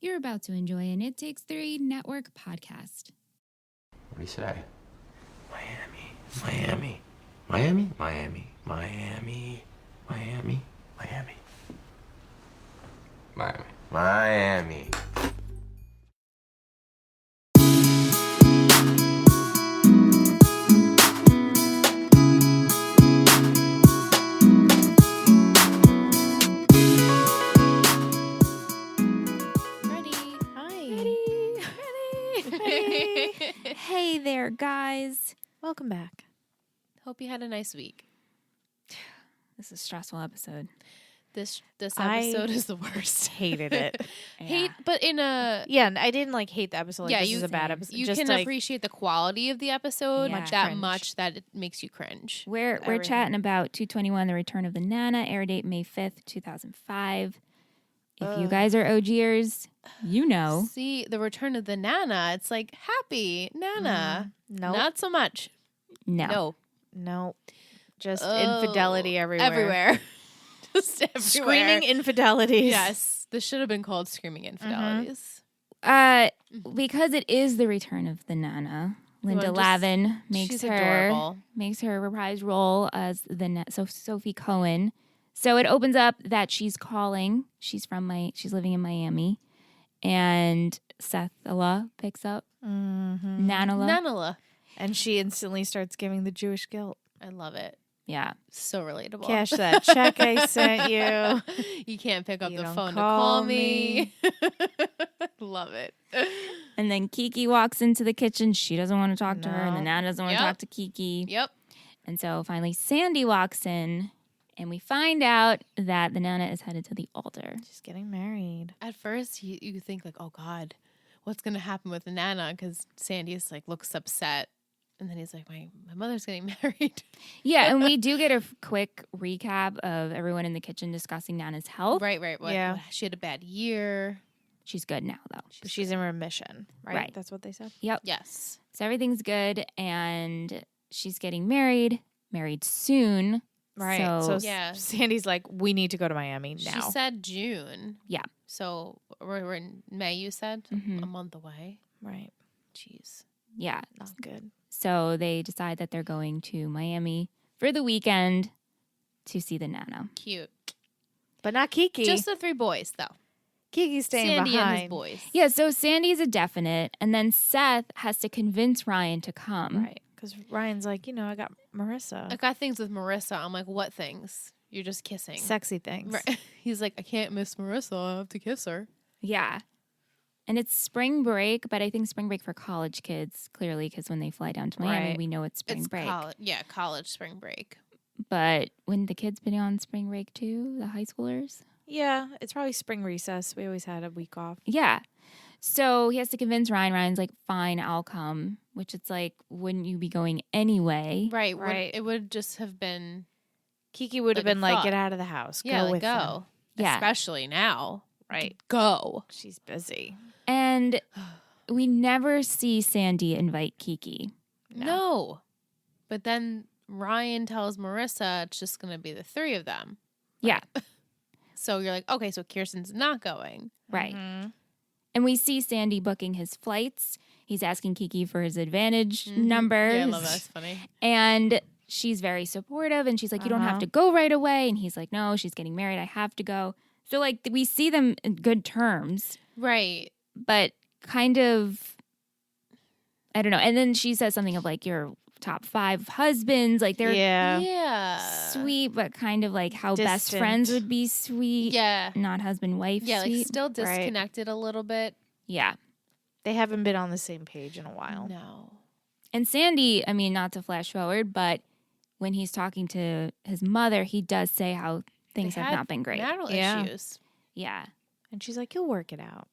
You're about to enjoy an It Takes Three Network podcast. What do you say? Miami, Miami, Miami, Miami, Miami, Miami, Miami, Miami, Miami. Hey there, guys. Welcome back. Hope you had a nice week. This is a stressful episode. This episode is the worst. Hated it. Hate, but in a I didn't hate the episode. Like, this is a bad episode. You just can like, appreciate the quality of the episode Yeah. that much that it makes you cringe. We're chatting about 221, The Return of the Nana, air date May 5th, 2005. If you guys are OGers, you know. See, the Return of the Nana, it's like happy Nana. Nope. Not so much. No. No. Just infidelity everywhere. Everywhere. Just everywhere. Screaming infidelities. Yes. This should have been called Screaming Infidelities. Because it is The Return of the Nana, Linda Lavin makes she's her adorable. reprise role as Sophie Cohen. So it opens up that she's calling. She's living in Miami, and Sethala picks up Nanala. Nanala. And she instantly starts giving the Jewish guilt. I love it. Yeah, So relatable. Cash that check I sent you. You can't pick up You the don't phone to call call me. Love it. and then Kiki walks into the kitchen. She doesn't want to talk to her, and the No. Nana doesn't want to Yep. talk to Kiki. Yep. And so finally, Sandy walks in, and we find out that the Nana is headed to the altar. She's getting married. At first, you think like, oh God, what's going to happen with the Nana? Because Sandy's like looks upset. And then he's like, my mother's getting married. Yeah, and we do get a quick recap of everyone in the kitchen discussing Nana's health. Right. Yeah. She had a bad year. She's good now, though. She's in remission, right? Right. That's what they said? Yep. Yes. So everything's good, and she's getting married soon. Right. So, So Yeah. Sandy's like, we need to go to Miami now. She said June. Yeah. So we're in May, you said? Mhm. A month away. Right. Jeez. yeah. Not good. So they decide that they're going to Miami for the weekend to see the Nana. Cute. But not Kiki. Just the three boys, though. Kiki's staying Sandy behind. and his boys. Yeah, so Sandy's a definite, and then Seth has to convince Ryan to come. Right. Because Ryan's like, I got Marissa. I got things with Marissa. I'm like, what things? You're just kissing. Sexy things. Right. He's like, I can't miss Marissa. I have to kiss her. Yeah. And it's spring break, but I think spring break for college kids, clearly, because when they fly down to Miami, Right. we know it's spring It's break. college spring break. But wouldn't the kids be on spring break too, the high schoolers? Yeah, it's probably spring recess. We always had a week off. Yeah. So he has to convince Ryan. Ryan's like, fine, I'll come. Which it's like, wouldn't you be going anyway? Right. Right. It would just have been, Kiki would have Like a been like, thought. get out of the house. yeah, go like with go. them. Yeah. Especially now. Right. Go. She's busy. And we never see Sandy invite Kiki. No. But then Ryan tells Marissa it's just going to be the three of them. Yeah. So you're like, okay, so Kirsten's not going. Right. Mhm. And we see Sandy booking his flights. He's asking Kiki for his advantage numbers. Yeah, I love that. It's funny. And she's very supportive. And she's like, you don't have to go right away. And he's like, no, she's getting married. I have to go. So, like, we see them in good terms, Right. but kind of, I don't know. And then she says something of like, your top 5 husbands. Like, they're Yeah. sweet, but kind of like how best Distant. friends would be sweet. Yeah. Not husband, wife Yeah, sweet. like still disconnected a little bit. Yeah. They haven't been on the same page in a while. No. And Sandy, I mean, not to flash forward, but when he's talking to his mother, he does say how things They have had not been great. Marital Yeah. issues. Yeah. And she's like, you'll work it out.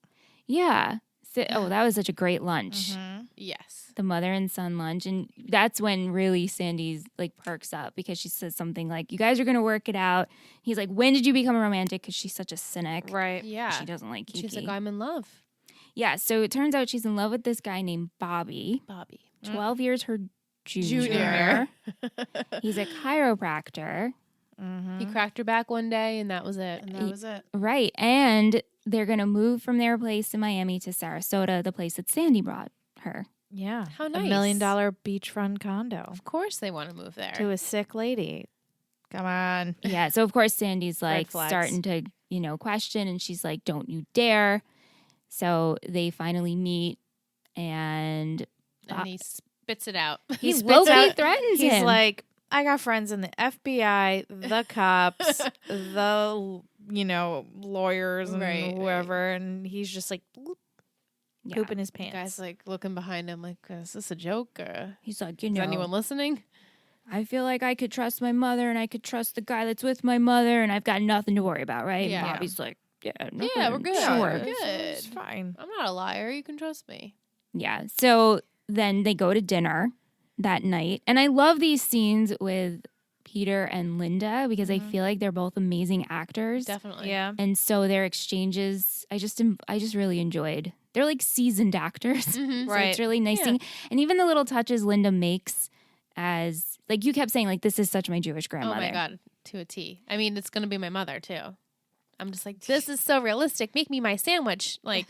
Yeah. So, that was such a great lunch. Yes. The mother and son lunch. And that's when really Sandy's like perks up because she says something like, you guys are going to work it out. He's like, when did you become a romantic? Because she's such a cynic. Right. Yeah. She doesn't like Kiki. She's like, I'm in love. Yeah. So it turns out she's in love with this guy named Bobby. Bobby. 12 years her junior. Junior. He's a chiropractor. Mm-hmm. He cracked her back one day and that was it. And that was it. Right. And they're going to move from their place in Miami to Sarasota, the place that Sandy brought her. Yeah. How $1 nice. million beachfront condo Of course they want to move there. to a sick lady. Come on. Yeah. So, of course, Sandy's like flags. starting to, question. And she's like, don't you dare. So they finally meet and and he spits it out. he spits low-key out- threatens He's him. like, I got friends in the FBI, the cops, the, lawyers and Right, whoever. And he's just like Yeah. pooping his The pants. guy's like looking behind him like, is this a joke? Or He's like, is anyone listening? I feel like I could trust my mother and I could trust the guy that's with my mother and I've got nothing to worry about, right? Yeah. And Bobby's like, yeah, Yeah, we're good. Sure. We're It's good. fine. I'm not a liar. You can trust me. Yeah. So then they go to dinner that night. And I love these scenes with Peter and Linda because I feel like they're both amazing actors. Definitely. Yeah. And so their exchanges, I just really enjoyed. They're like seasoned actors. Mhm. So Right. it's really nice Yeah. seeing. And even the little touches Linda makes as, like you kept saying, like, this is such my Jewish Oh grandmother. my God. To a T. I mean, it's going to be my mother too. I'm just like, this is so realistic. Make me my sandwich. Like,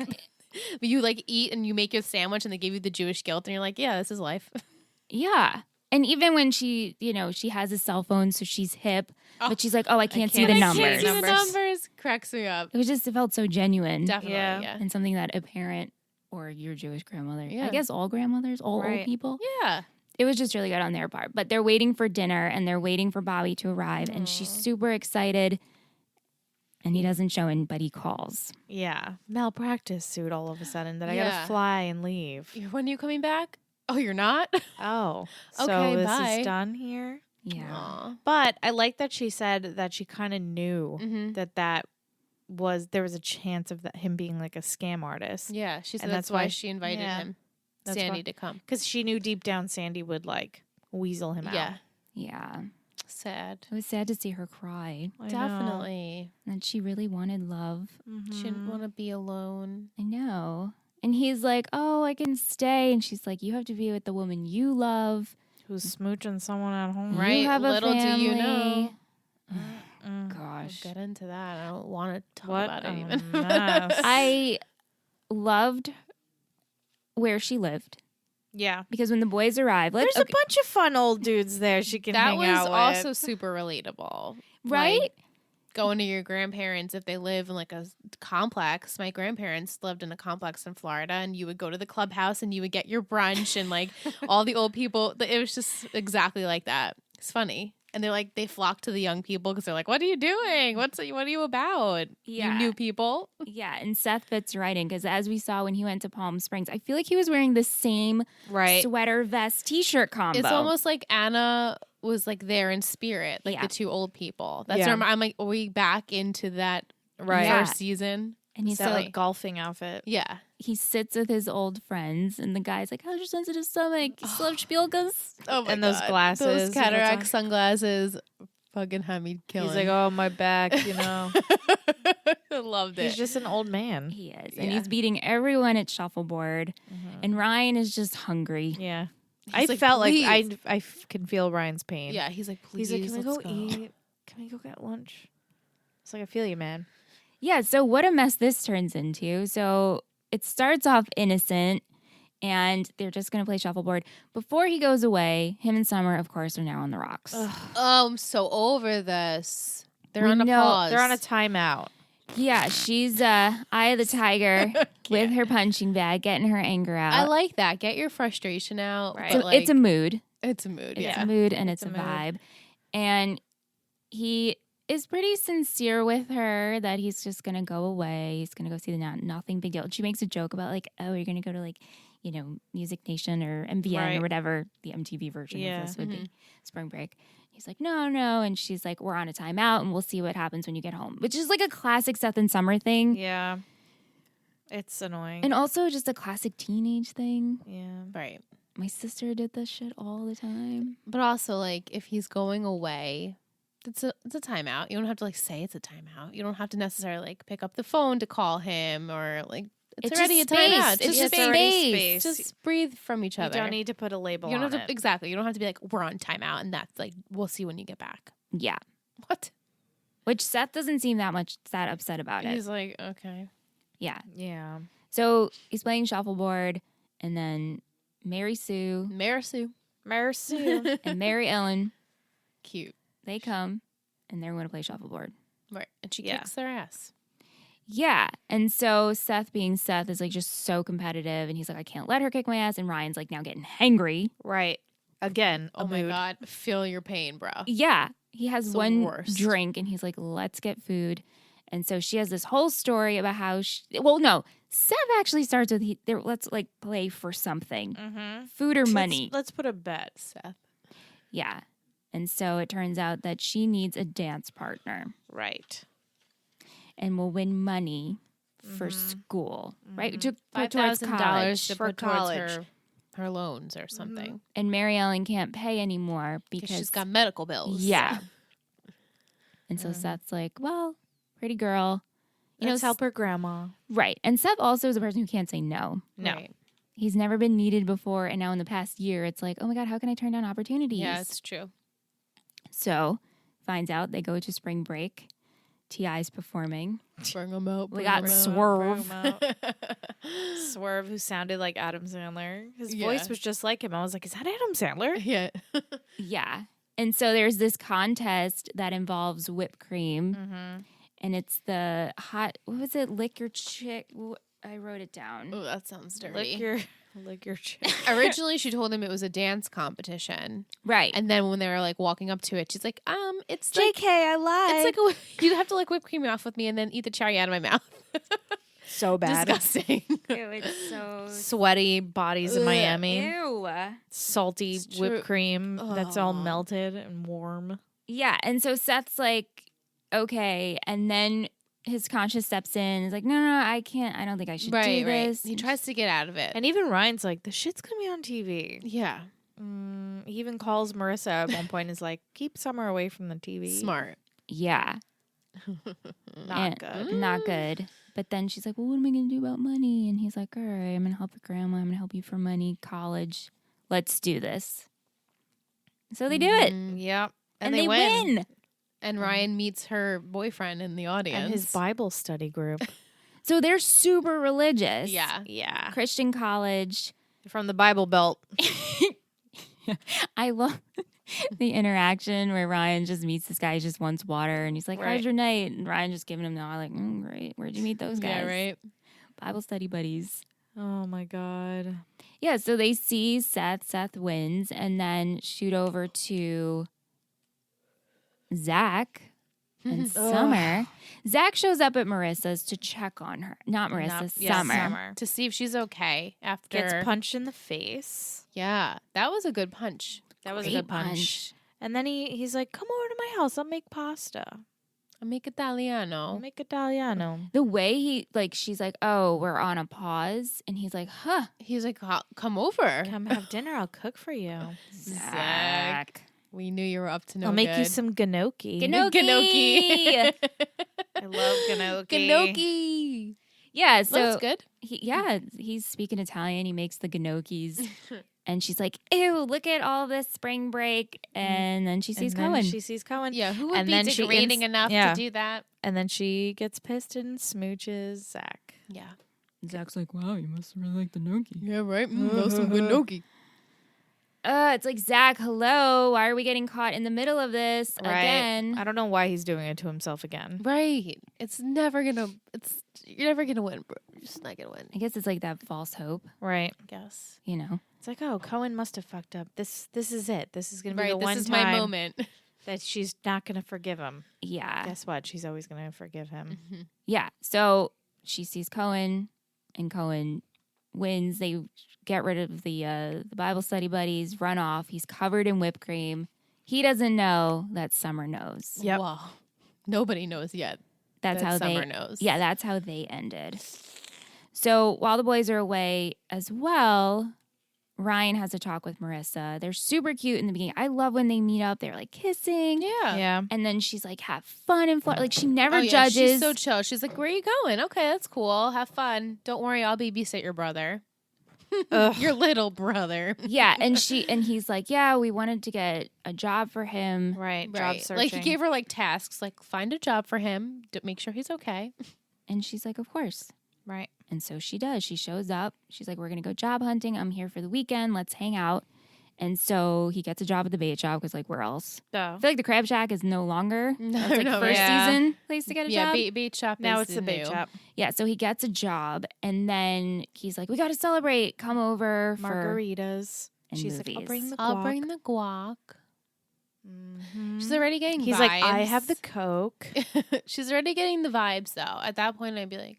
you like eat and you make your sandwich and they give you the Jewish guilt and you're like, yeah, this is life. Yeah. And even when she, she has a cell phone, so she's hip, Oh. but she's like, oh, I can't see can't the see numbers. Can't see the Numbers. numbers. Cracks me up. It felt so genuine. Definitely. Yeah. Yeah. And something that a parent or your Jewish grandmother, Yeah. I guess all grandmothers, all Right. old people. Yeah. It was just really good on their part. But they're waiting for dinner and they're waiting for Bobby to arrive. And she's super excited. And he doesn't show in, but he calls. Yeah. Malpractice suit all of a sudden that I Yeah. gotta fly and leave. When are you coming back? Oh, you're not? Oh. Okay, So this bye. is done here. Yeah. Aw. But I like that she said that she kind of knew Mm-hmm. that there was a chance of him being like a scam artist. Yeah. She said And that's that's why why- she invited yeah. him, That's Sandy, why- to come. Because she knew deep down Sandy would like weasel him Yeah. out. Yeah. Sad. It was sad to see her cry. I know. Definitely. And she really wanted love. She didn't want to be alone. I know. And he's like, oh, I can stay. And she's like, you have to be with the woman you love. Who's smooching someone at home. Right. You have a Little do you family. know. Mm. Gosh. We'll get into that. I don't want to talk What about a it even. mess. I loved where she lived Yeah. because when the boys arrive, There's a bunch of fun old dudes there she can that hang was out with. also super relatable. right? Like, going to your grandparents if they live in like a complex. My grandparents lived in a complex in Florida, and you would go to the clubhouse and you would get your brunch and like all the old people. It was just exactly like that. It's funny. And they're like, they flock to the young people because they're like, what are you doing? What are you about? Yeah. You new people. Yeah, and Seth fits right in because as we saw when he went to Palm Springs, I feel like he was wearing the same right. sweater vest t-shirt combo. It's almost like Anna was like there in spirit, like Yeah. the two old people. That's Yeah. where I'm like, are we back into that Right. Yeah. first season? and he's That so like golfing outfit. Yeah. he sits with his old friends, and the guy's like, "How's your sensitive stomach? You still have spielkas?" Oh my And those God. glasses, Those what's cataract on- sunglasses, fucking had me killing. He's like, oh, my back, I loved it. He's just an old man. He is, and Yeah. he's beating everyone at shuffleboard, Mm-hmm. and Ryan is just hungry. Yeah. He's I like, felt "Please." like can feel Ryan's pain. Yeah, he's like, please. He's like, can we let's go eat? Can we go get lunch? It's like, I feel you, man. Yeah, so what a mess this turns into. So it starts off innocent, and they're just going to play shuffleboard. Before he goes away, him and Summer, of course, are now on the rocks. Oh, I'm so over this. They're We on a know- pause. They're on a timeout. Yeah, she's Eye of the Tiger with her punching bag, getting her anger out. I like that. Get your frustration out. Right. but, So it's a mood. it's a mood. It's Yeah. a mood and it's It's a a mood. vibe. And he is pretty sincere with her that he's just going to go away. He's going to go see the nothing big deal. She makes a joke about like, oh, you're going to go to like, Music Nation or MVN Right. or whatever the MTV version Yeah. of this would Mm-hmm. be, Spring Break. He's like, no. And she's like, we're on a timeout and we'll see what happens when you get home, which is like a classic Seth and Summer thing. Yeah. It's annoying. And also just a classic teenage thing. yeah. Right. My sister did this shit all the time. But also, like, if he's going away, it's a timeout. You don't have to like say it's a timeout. You don't have to necessarily like pick up the phone to call him or like it's It's already a just space. timeout. It's Just just space. space. Just breathe from each You other. don't need to put a label You don't on have to it. exactly. You don't have to be like we're on timeout and that's like we'll see when you get back. Yeah. What? Which Seth doesn't seem that upset about it. He's like okay. Yeah. Yeah. So he's playing shuffleboard, and then Mary Sue Marisu. Mercy. and Mary Ellen, Cute. they come, and they're going to play shuffleboard. Right. And she Yeah. kicks their ass. Yeah. And so Seth, being Seth, is like just so competitive, and he's like, I can't let her kick my ass. And Ryan's like now getting hangry. Right. Again, Oh a my mood. God. Feel your pain, bro. Yeah. He has It's the one worst. drink, and he's like, let's get food. And so she has this whole story about how no, Seth actually starts with, let's like play for something, Mm-hmm. food or money. Let's put a bet. Seth. Yeah. And so it turns out that she needs a dance partner Right. and will win money for school, right? To put towards $5,000 college. to For put towards college. her loans or something. And Mary Ellen can't pay anymore Because because she's got medical bills. Yeah. And so Seth's like, well, pretty girl. Let's help her grandma. Right. And Seth also is a person who can't say no. No. Right. He's never been needed before. And now in the past year, it's like, oh my God, how can I turn down opportunities? Yeah, it's true. So finds out they go to spring break. T.I.'s performing. Bring them out. We got Swerve. Swerve, who sounded like Adam Sandler. His Yeah. voice was just like him. I was like, is that Adam Sandler? Yeah. Yeah. And so there's this contest that involves whipped cream. Mm-hmm. And it's the hot, what was it? Lick your chick. I wrote it down. Oh, that sounds dirty. Lick your chick. Originally, she told him it was a dance competition, Right. and then when they were like walking up to it, she's like, it's JK, like I lied. it's like you have to like whip cream off with me and then eat the cherry out of my mouth. so bad. Disgusting. it's so Sweaty bodies in Ugh. Miami. ew. Salty It's true. whipped cream that's all Aw. melted and warm. Yeah. And so Seth's like, okay. And then his conscience steps in and is like, no, I can't. I don't think I should do this. He tries to get out of it. And even Ryan's like, the shit's gonna be on TV. Yeah, He even calls Marissa at one point and is like, keep Summer away from the TV. smart. Yeah. Not good. Not good. But then she's like, well, what am I going to do about money? And he's like, all right, I'm going to help your grandma. I'm going to help you for money, college. Let's do this. So they do it. Yep. And they win. And Ryan meets her boyfriend in the audience. And his Bible study group. So they're super religious. Yeah. Yeah. Christian college. From the Bible Belt. I love the interaction where Ryan just meets this guy who just wants water. And he's like, Right. how's your night? And Ryan just giving him the eye like, great. Where'd you meet those guys? Yeah, right. Bible study buddies. Oh my God. Yeah, so they see Seth wins, and then shoot over to Zach and Summer. Zach shows up at Marissa's to check on her. Not Marissa, Summer. To see if she's okay after. Gets punched in the face. Yeah, that was a good punch. That was Great a good punch. And then he's like, come over to my house. I'll make pasta. I'll make Italiano. I'll make Italiano. The way she's like, oh, we're on a pause. And he's like, huh, He's like, come over. Come have dinner. I'll cook for you. Zach. We knew you were up to no I'll make you good. some gnocchi. Gnocchi. I love gnocchi. Gnocchi. Yeah, so That's good. he's speaking Italian. He makes the gnocchis. And she's like, ew, look at all this spring break. And then she sees And then Cohen. She sees Cohen. Yeah, who would And be then she degrading enough yeah. to do that? And then she gets pissed and smooches Zach. Yeah. Zach's like, wow, you must really like the gnocchi. Yeah, right. Know some good gnocchi. It's like, Zach, hello. Why are we getting caught in the middle of this again? I don't know why he's doing it to himself again. Right. You're never gonna win, bro. You're just not gonna win. I guess it's like that false hope, Right. I guess. you know? It's like, oh, Cohen must have fucked up. This is it. This is gonna be Right. the This one is time my moment. that she's not gonna forgive him. Yeah. Guess what? She's always gonna forgive him. Yeah. So she sees Cohen, and Cohen wins. They get rid of the Bible study buddies, run off. He's covered in whipped cream. He doesn't know that Summer knows. Yep. Wow. Nobody knows yet. That's that how Summer they knows. Yeah, that's how they ended. So while the boys are away as well, Ryan has a talk with Marissa. They're super cute in the beginning. I love when they meet up. They're like kissing. Yeah. Yeah. And then she's like, have fun and flirt. Like she never Oh, yeah, judges. She's so chill. She's like, where are you going? Okay, that's cool. Have fun. Don't worry, I'll babysit your brother. Ugh. Your little brother. Yeah, and he's like, yeah, we wanted to get a job for him. Right. Job Right. searching. Like he gave her like tasks, like find a job for him, make sure he's okay. And she's like, of course. Right. And so she does. She shows up. She's like, we're going to go job hunting. I'm here for the weekend. Let's hang out. And so he gets a job at the bait shop because, like, where else? So I feel like the Crab Shack is no longer. No, That's like no, first yeah. season place to get a job. Bait shop. now is it's the bait new. shop. Yeah, so he gets a job, and then he's like, we got to celebrate. Come over for Margaritas. and She's like, I'll movies. bring the guac. I'll bring the guac. Mhm. She's already getting He's vibes. like, I have the Coke. She's already getting the vibes, though. At that point, I'd be like,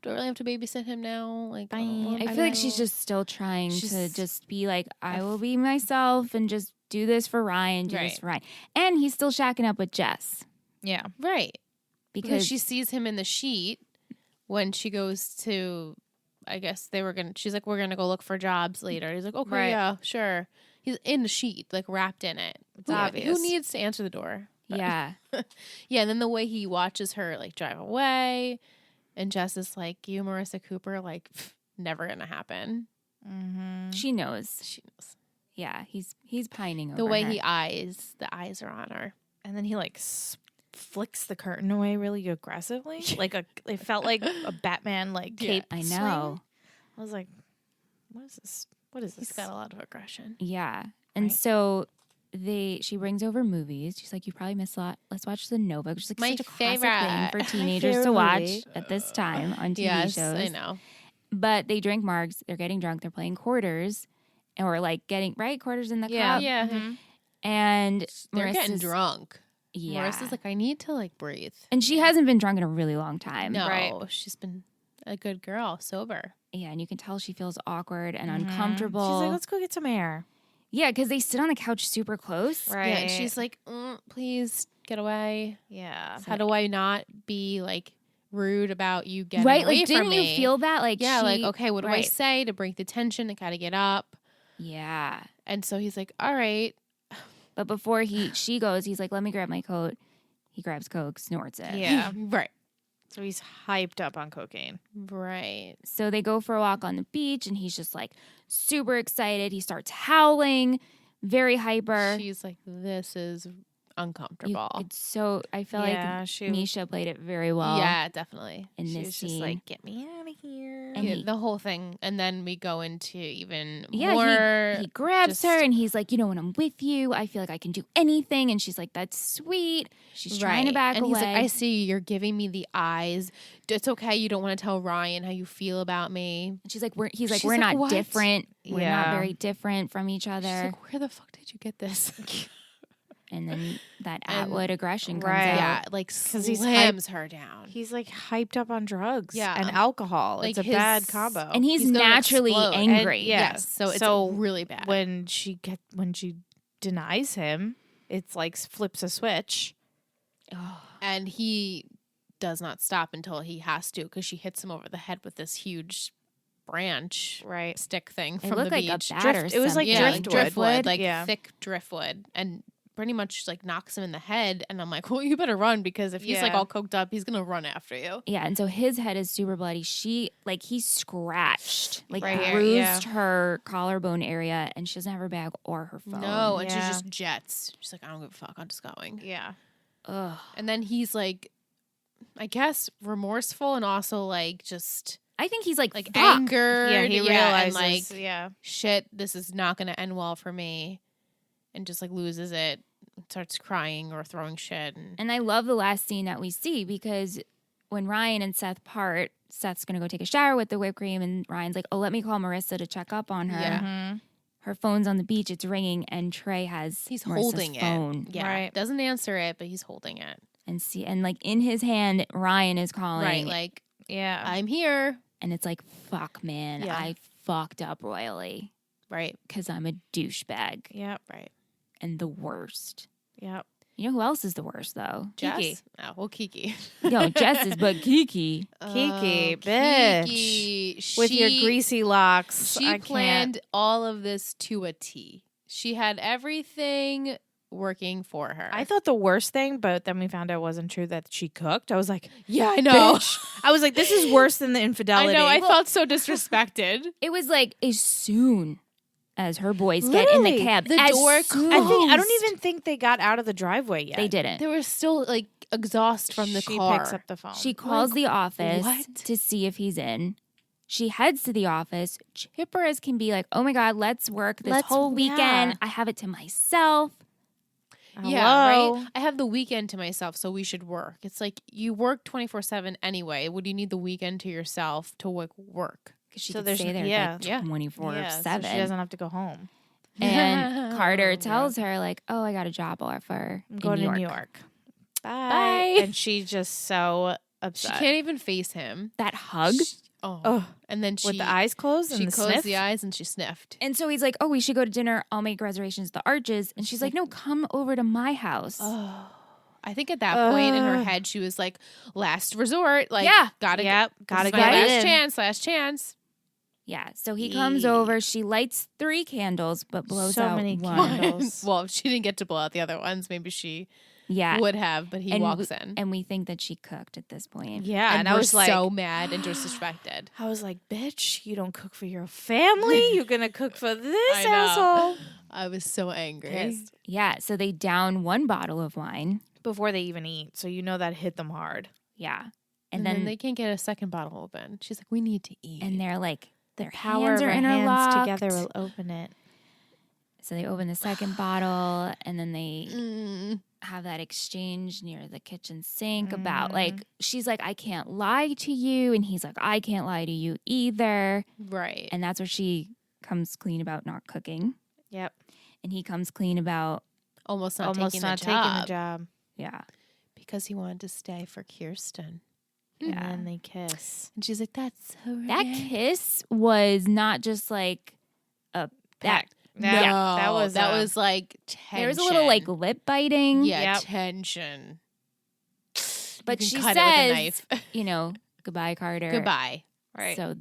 do I really have to babysit him now? Like, Bye. I I feel like know. she's just still trying to She's- just be like, I will be myself and just do this for Ryan, do this Right. for Ryan. And he's still shacking up with Jess Yeah. right. Because because she sees him in the sheet when she goes to, I guess she's like, we're going to go look for jobs later. He's like, okay, Right. yeah, sure. He's in the sheet, like wrapped in it. It's Who- obvious. Who needs to answer the door? yeah. Yeah, and then the way he watches her like drive away, and Jess is like, "You, Marissa Cooper, like never gonna happen." Mm-hmm. She knows. She knows. Yeah, he's pining over The way her. the eyes are on her. And then he like flicks the curtain away really aggressively. It felt like a Batman like Yeah. cape. I swing. know. I was like, what is this? What is this? He's got a lot of aggression. Yeah. And Right. so she brings over movies. She's like, you probably missed a lot. Let's watch The Notebook, which is like My such a classic favorite. thing for My teenagers to favorite watch movie. at this time on TV Yes, shows. I know. But they drink margs. They're getting drunk. They're playing quarters. Or like getting, right? Quarters in the cup. Yeah, Mhm. And they're getting Marissa's- drunk. Yeah. Marissa's like, I need to like breathe. And she hasn't been drunk in a really long time. No, Right. she's been a good girl, sober. Yeah, and you can tell she feels awkward and Mhm. uncomfortable. She's like, let's go get some air. Yeah, because they sit on the couch super close. Right. Yeah, and she's like, please get away. yeah. How do I not be like rude about you getting Right? away Like, from didn't me? you feel that? Like, Yeah, like, she- okay, what do I right. say to break the tension? I gotta get up. Yeah. And so he's like, all right. But before she goes, he's like, let me grab my coat. He grabs Coke, snorts it. Yeah. Right. So he's hyped up on cocaine. Right. So they go for a walk on the beach, and he's just like super excited. He starts howling, very hyper. She's like, this is You- uncomfortable. it's so, I feel Yeah, like she- Nisha played it very well yeah, definitely. in She this was scene. just like, get me out of here. And Yeah, he- the whole thing. And then we go into even Yeah, more. he grabs just- her and he's like, you know, when I'm with you, I feel like I can do anything. And she's like, that's sweet. She's trying to Right. back and away. he's like, I see you're giving me the eyes. It's okay. You don't want to tell Ryan how you feel about me. And she's like, he's like, She's we're like, not "What?" different. We're not Yeah. very different from each She's other. like, where the fuck did you get this? And then that And- Atwood aggression comes Right. out. yeah, like 'Cause he's slams her down. He's like hyped up on drugs Yeah. and alcohol. Like it's a his- bad combo. And he's He's gonna naturally explode. And- angry. yeah. Yes. So it's So really bad. when she denies him, it's like flips a switch. And he does not stop until he has to because she hits him over the head with this huge branch Right. stick thing It from the looked like beach. a bat or Drift- it was like something. Yeah, like driftwood. like Yeah. thick driftwood, and pretty much like knocks him in the head. And I'm like, well, you better run because if he's like Yeah. all coked up, he's gonna run after you. Yeah, and so his head is super bloody. He scratched, like Right here, bruised yeah. her collarbone area, and she doesn't have her bag or her phone. No, and Yeah. she's just jets. She's like, I don't give a fuck. I'm just going. Yeah. Ugh. And then he's like, I guess remorseful and also like just I think he's like like fuck. angered. Yeah, he and realizes. like yeah. shit, this is not gonna end well for me, and just like loses it, starts crying or throwing shit. And I love the last scene that we see because when Ryan and Seth part, Seth's gonna go take a shower with the whipped cream, and Ryan's like, "Oh, let me call Marissa to check up on her." Yeah. Mm-hmm. Her phone's on the beach; it's ringing, and Trey has He's Marissa's holding phone. it. Yeah, Right. doesn't answer it, but he's holding it. and like in his hand, Ryan is calling, Right, like Yeah. I'm here. and it's like, "Fuck, man, Yeah. I fucked up royally Right, because I'm a douchebag Yep. right. and the worst." Yep. You know who else is the worst though? Kiki. Jess? Oh, well, Kiki. No, Jess is, but Kiki. Kiki, Oh, bitch. Kiki. With your She- greasy locks. She I can't. planned all of this to a T. She had everything working for her. I thought the worst thing, but then we found out it wasn't true that she cooked. I was like, yeah, I know. bitch. I was like, this is worse than the I infidelity. know. I felt so disrespected. It was like as soon as her boys get in the Literally, cab, the as door soon- I don't even think they got out of the driveway yet. they didn't. There was still like exhaust from the she car. picks up the phone. She calls the office what? to see if he's in. She heads to the office, chipper as can be, like, oh my God, let's work this whole weekend. yeah. I have it to myself. Yeah, Hello? right? I have the weekend to myself, so we should work. It's like you work 24/7 anyway. Would you need the weekend to yourself to work? Because she So could there's- stay there yeah. like Yeah. 24/7. So she doesn't have to go home. And Carter Yeah. tells her, like, oh, I got a job offer I'm in going New to York. New York. Bye. Bye. And she's just so She upset. can't even face him. That hug. Oh, And then she with the eyes closed and she the closed sniff. the eyes and she sniffed. And so he's like, oh, we should go to dinner. I'll make reservations at the Arches. And she's like, no, come over to my house. Oh. I think at that point in her head she was like, last resort. Like, Yeah. gotta Yep, this gotta is get my it last in. chance, last chance. Yeah. So he comes over. She lights 3 candles, but blows So out many one. candles. Well, if she didn't get to blow out the other ones, maybe she Yeah. would have, but he And walks we, in. And we think that she cooked at this point. Yeah, and I we're was like, so mad and disrespected. I was like, bitch, you don't cook for your family. You're gonna cook for this I know. asshole. I was so angry. Pissed. Yeah. So they down 1 bottle of wine. Before they even eat, so you know that hit them hard. Yeah. And then they can't get a second bottle open. She's like, we need to eat. and they're like, their Power hands of are our interlocked. hands together will open it. So they open the second bottle, and then they Mm. have that exchange near the kitchen sink Mm-hmm. about, like, she's like, I can't lie to you. And he's like, I can't lie to you either. Right. And that's where she comes clean about not cooking. Yep. And he comes clean about, Almost not Almost taking not the taking job. the job. yeah. Because he wanted to stay for Kirsten. Yeah. And then they kiss. And she's like, that's so That romantic." kiss was not just like a Peck. No, that was like tension. there was a little like lip biting. yeah, Yep. tension. But You she can cut it with a says, knife. you know, goodbye, Carter. Goodbye. right. So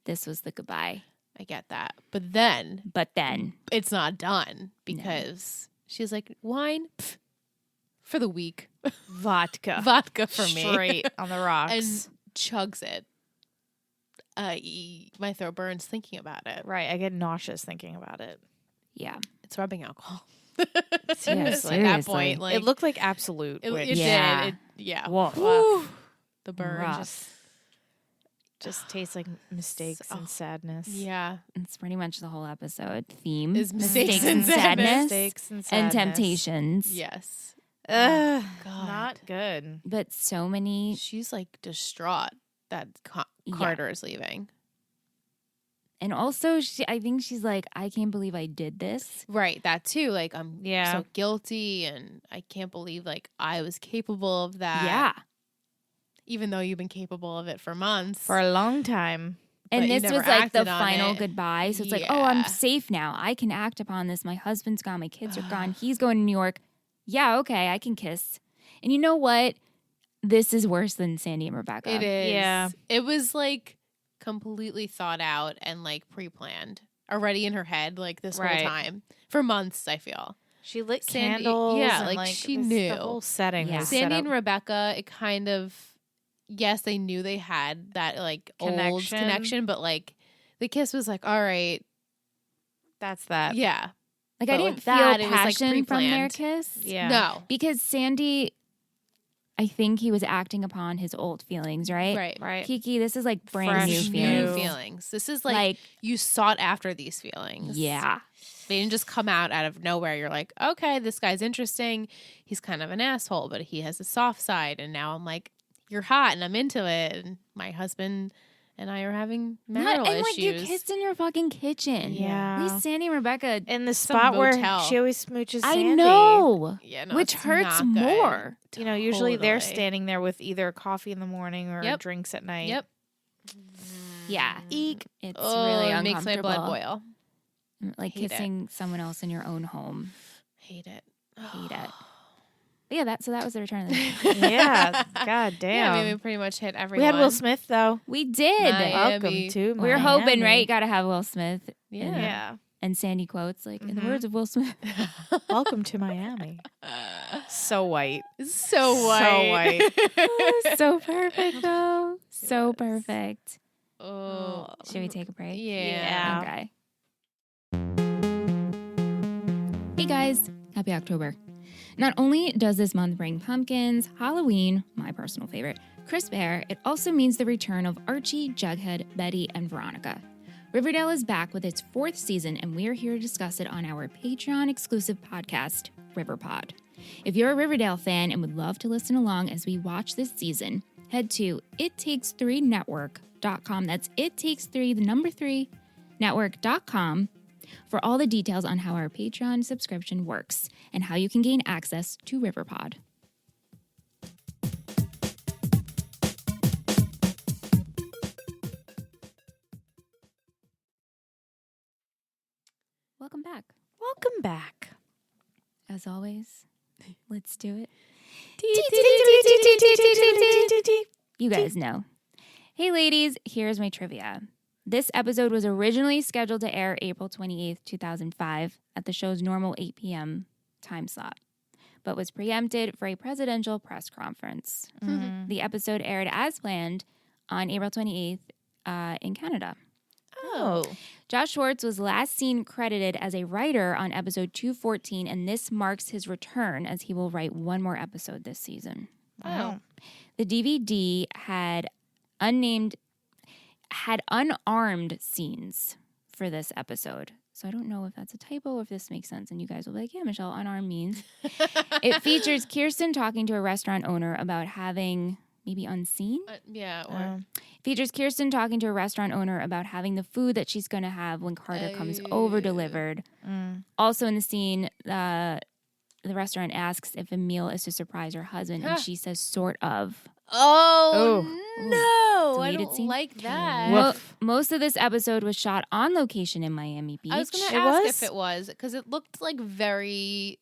this was the goodbye. I get that. But then But then, it's not done because she's like, wine Pff, for the week. Vodka. Vodka for me. Straight on the rocks. And chugs it. My throat burns thinking about it. right. I get nauseous thinking about it. yeah. It's rubbing alcohol. Seriously. At that Seriously. point, like it looked like Absolute. it, which it Yeah. did. Yeah. Woof. Woo. The burn Rough. just tastes like mistakes Oh. and sadness. yeah. It's pretty much the whole episode theme. Is mistakes and sadness. Mistakes and and sadness. temptations. Yes. Ugh, God. not good. But so many. She's like distraught that Yeah. Carter is leaving. And also, I think she's like, I can't believe I did this. Right, that too. Like I'm Yeah. so guilty and I can't believe like I was capable of that. Yeah. Even though you've been capable of it for months. For a long time. And But you this never was like the acted on final it. goodbye. So it's like, oh, I'm Yeah. safe now. I can act upon this. My husband's gone. My kids are gone. He's going to New York. Yeah, okay, I can kiss. And you know what? This is worse than Sandy and Rebecca. It is. Yeah. It was like completely thought out and like pre-planned already in her head like this Right. whole time. For months, I feel. She lit Sandy- candles. yeah, and, like, she this- knew. The whole setting Yeah. was Sandy set and up. Rebecca, it kind of yes, they knew they had that like old Connection. connection, but like the kiss was like, all right, That's that. yeah. Like, But I didn't with feel that, it was, like, passion from their pre-planned. kiss. Yeah. No. Because Sandy, I think he was acting upon his old feelings, right? Right. Right. Kiki, this is like brand Fresh, new new feelings. New feelings. This is like, Like, you sought after these feelings. yeah. They didn't just come out of nowhere. You're like, okay, this guy's interesting. He's kind of an asshole, but he has a soft side. And now I'm like, you're hot and I'm into it. And my husband and I are having marital and like you issues. kissed in your fucking kitchen. Yeah. At least Sandy and Rebecca, In the spot where motel. she always smooches I Sandy. know, Yeah, no, which it's hurts not good. more. You know, usually they're Totally. standing there with either coffee in the morning or Yep. drinks at night. Yep. Yeah. Eek. It's Oh, really it makes my uncomfortable. blood boil. Like Hate it. kissing someone else in your own home. Hate it. Hate it. But yeah, that was the return of the Yeah. God damn. Yeah, I mean, we pretty much hit we everyone. had Will Smith though. We did. Nice. Welcome Miami. to We were hoping, Miami. right? Got to have Will Smith. Yeah. Yeah. And Sandy quotes, like, in the Mhm. words of Will Smith. Welcome to Miami. So white. So So white. So perfect, though. So Yes. perfect. Oh. Should we take a break? Yeah. Okay. Hey guys, happy October. Not only does this month bring pumpkins, Halloween, my personal favorite, crisp air, it also means the return of Archie, Jughead, Betty, and Veronica. Riverdale is back with its 4th season, and we're here to discuss it on our Patreon-exclusive podcast, RiverPod. If you're a Riverdale fan and would love to listen along as we watch this season, head to ittakes3network.com. That's ittakes3 network.com for all the details on how our Patreon subscription works and how you can gain access to RiverPod. Welcome back. Welcome back. As always, let's do it. You guys know. Hey ladies, here's my trivia. This episode was originally scheduled to air April 28th, 2005 at the show's normal 8 p.m. time slot, but was preempted for a presidential press conference. The episode aired as planned on April 28th in Canada. Oh. Josh Schwartz was last seen credited as a writer on episode 214, and this marks his return as he will write one more episode this season. Wow. The DVD had unarmed scenes for this episode. So I don't know if that's a typo or if this makes sense. And you guys will be like, yeah, Michelle, unarmed means. It features Kirsten talking to a restaurant owner about having, maybe unseen? Features Kirsten talking to a restaurant owner about having the food that she's going to have when Carter comes over-delivered. Also in the scene, the restaurant asks if a meal is to surprise her husband, and she says, sort of. Oh, no. I Deleted don't scene? like that. Most of this episode was shot on location in Miami Beach. I was going to ask if it was, because it looked like very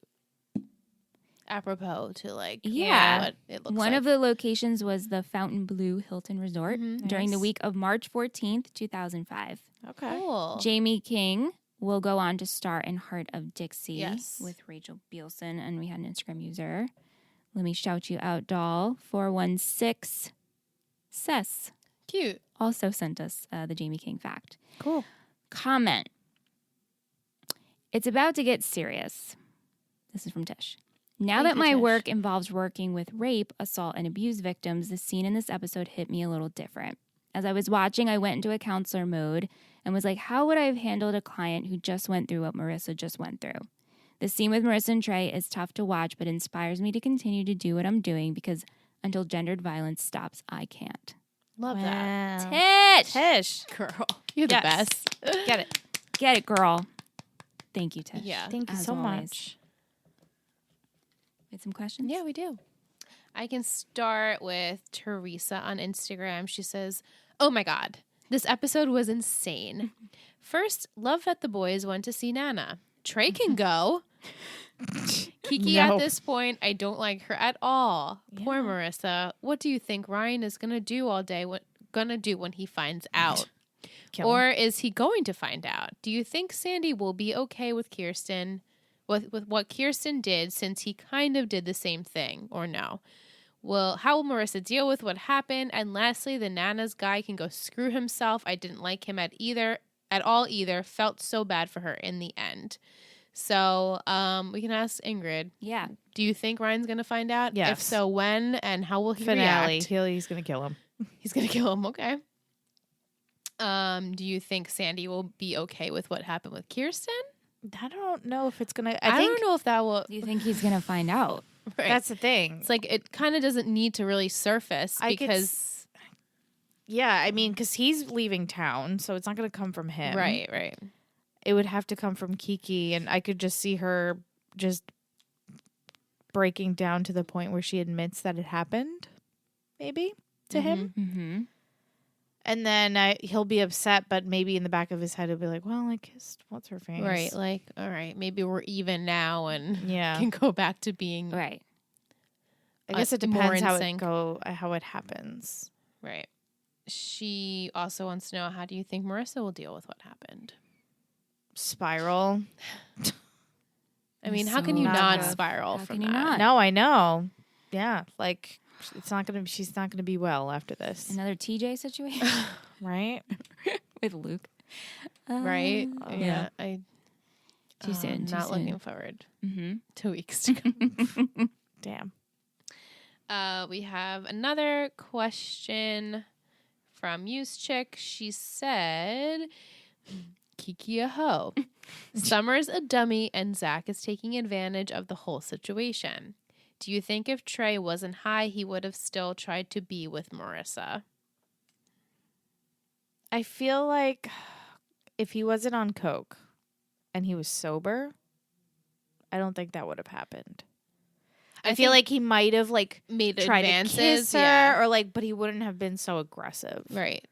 apropos to like what it looks One like. of the locations was the Fontainebleau Hilton Resort during the week of March 14th, 2005. Okay. Cool. Jamie King will go on to star in Heart of Dixie Yes. with Rachel Bielson, and we had an Instagram user. Let me shout you out, doll. 416 Cess Cute. also sent us the Jamie King fact. Cool. Comment. It's about to get serious. This is from Tish. Now Thank that you, my Tish. work involves working with rape, assault, and abuse victims, the scene in this episode hit me a little different. As I was watching, I went into a counselor mode and was like, how would I have handled a client who just went through what Marissa just went through? The scene with Marissa and Trey is tough to watch, but inspires me to continue to do what I'm doing because until gendered violence stops, I can't. Love that. Tish! Tish. Girl. You're the Yes. best. Get it. Get it, girl. Thank you, Tish. Yeah. Thank you As so always. much. We had some questions? Yeah, we do. I can start with Teresa on Instagram. She says, oh my God, this episode was insane. First, love that the boys went to see Nana. Trey can go. Kiki No. at this point, I don't like her at all. Poor Marissa. What do you think Ryan is going to do all day? Gonna do when he finds out? Kill him. Or is he going to find out? Do you think Sandy will be okay with Kirsten, with what Kirsten did, since he kind of did the same thing, or no? How will Marissa deal with what happened? And lastly, the Nana's guy can go screw himself. I didn't like him at all either. Felt so bad for her in the end. So we can ask Ingrid. Yeah. Do you think Ryan's going to find out? Yes. If so, when and how will he Finale. react? He's going to kill him. He's going to kill him. Okay. Do you think Sandy will be okay with what happened with Kirsten? I don't know if it's going to. I think don't know if that will. Do you think he's going to find out? Right. that's the thing. It's like it kind of doesn't need to really surface because Yeah, I mean, because he's leaving town, so it's not going to come from him. right. It would have to come from Kiki, and I could just see her just breaking down to the point where she admits that it happened, maybe, to him. Mm-hmm. And then he'll be upset, but maybe in the back of his head he'll be like, well, I kissed what's her face. Right. Like, all right, maybe we're even now and Yeah. can go back to being Right. I guess it more depends in how it happens. right. She also wants to know, how do you think Marissa will deal with what happened? Spiral. I mean, how So can you not not good. spiral How from can you that? not? No, I know. Yeah, like she's not gonna be well after this, Another TJ situation right? with Luke. Right? Yeah. I Too soon. Not looking forward. Mm-hmm. 2 weeks to go. Damn. We have another question from Muse Chick. She said, Kiki a hoe. Summer's a dummy and Zach is taking advantage of the whole situation. Do you think if Trey wasn't high, he would have still tried to be with Marissa? I feel like if he wasn't on coke and he was sober, I don't think that would have happened. I feel like he might have like made tried advances, to kiss her yeah. or like, but he wouldn't have been so aggressive. Right.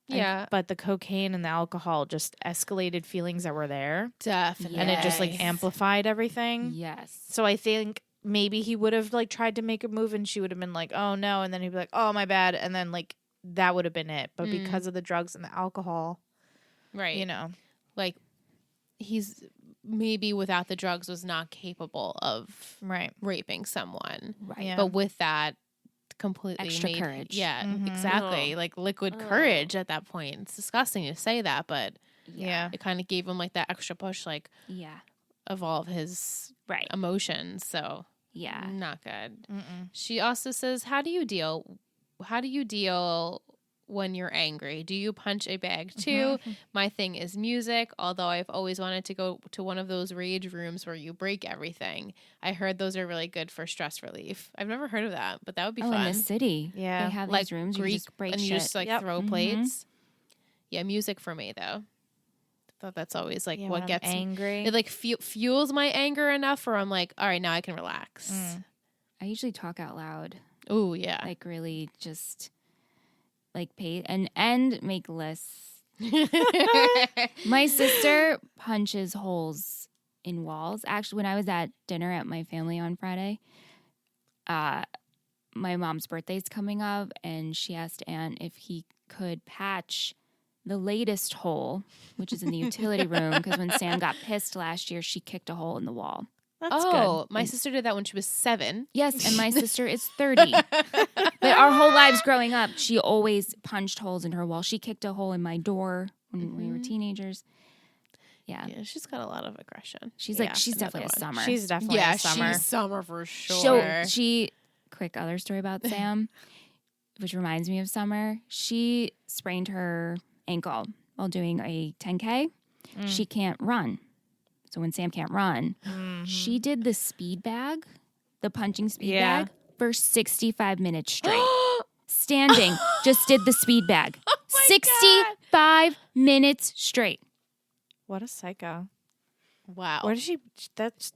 Like, Yeah. but the cocaine and the alcohol just escalated feelings that were there. Definitely. And it just like Yes. amplified everything. Yes. So I think maybe he would have like tried to make a move and she would have been like, oh no. And then he'd be like, oh my bad. And then like that would have been it. But because of the drugs and the alcohol, Right. you know. Like he's maybe without the drugs was not capable of Right. raping someone. Right. Yeah. But with that completely Extra made, courage. Yeah, Mhm. exactly. Like liquid courage at that point. It's disgusting to say that, but Yeah. it kind of gave him like that extra push like Yeah. of all of his Right. emotions. So Yeah. not good. Mm-mm. She also says, how do you deal when you're angry? Do you punch a bag too? My thing is music, although I've always wanted to go to one of those rage rooms where you break everything. I heard those are really good for stress relief. I've never heard of that, but that would be Oh, fun. in the city. Yeah. They have Like these rooms Greek, you just break and you shit. just like Yep. throw Mhm. plates. Yeah, music for me though. I thought that's always like Yeah, what when gets I'm angry. it like fuels my anger enough where I'm like, all right, now I can relax. I usually talk out loud. Oh yeah. Like really just like pay and make lists. My sister punches holes in walls. Actually, when I was at dinner at my family on Friday, my mom's birthday's coming up, and she asked Aunt if he could patch the latest hole, which is in the utility room, because when Sam got pissed last year, she kicked a hole in the wall. That's oh, good. my sister did that when she was 7. Yes, and my sister is 30. But our whole lives growing up, she always punched holes in her wall. She kicked a hole in my door when we were teenagers. Yeah. Yeah, she's got a lot of aggression. She's Yeah, like, she's another definitely a one. summer. She's definitely a summer. she's summer for sure. So quick other story about Sam, which reminds me of summer. She sprained her ankle while doing a 10K. She can't run. So when Sam can't run, she did the speed bag, the punching speed Yeah. bag, for 65 minutes straight. Standing, just did the speed bag. 65 minutes straight. What a psycho. wow. Where does she? That's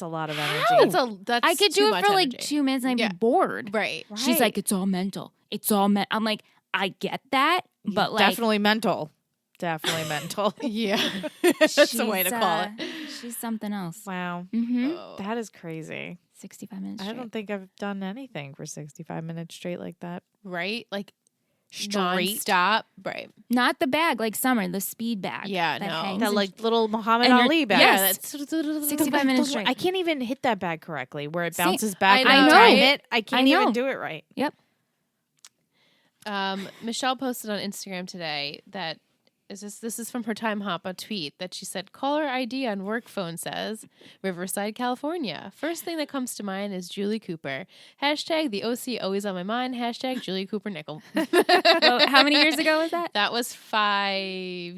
a lot of energy. That's I could too do it much for like energy. 2 minutes and I'd Yeah. be bored. Right. She's like, it's all mental. It's all I'm like, I get that, but like, Definitely mental. Definitely mental. Yeah. That's the way to she's, call it. She's something else. Wow. Mm-hmm. Oh. That is crazy. 65 minutes I straight. don't think I've done anything for 65 minutes straight like that. Right? Like Straight. stop. Right. Not the bag, like Summer, the speed bag. Yeah, that no. hangs That and- like little Muhammad And you're- Ali bag. Yes. Yeah, that's 65 minutes straight. I can't even hit that bag correctly where it Same. bounces back I and know, time right? it. I can't I know. even do it right. Yep. Michelle posted on Instagram today that this is from her Time Hop, a tweet that she said, caller ID on work phone says Riverside, California. First thing that comes to mind is Julie Cooper. Hashtag the OC always on my mind. Hashtag Julie Cooper Nickel. Well, how many years ago was that? That was 5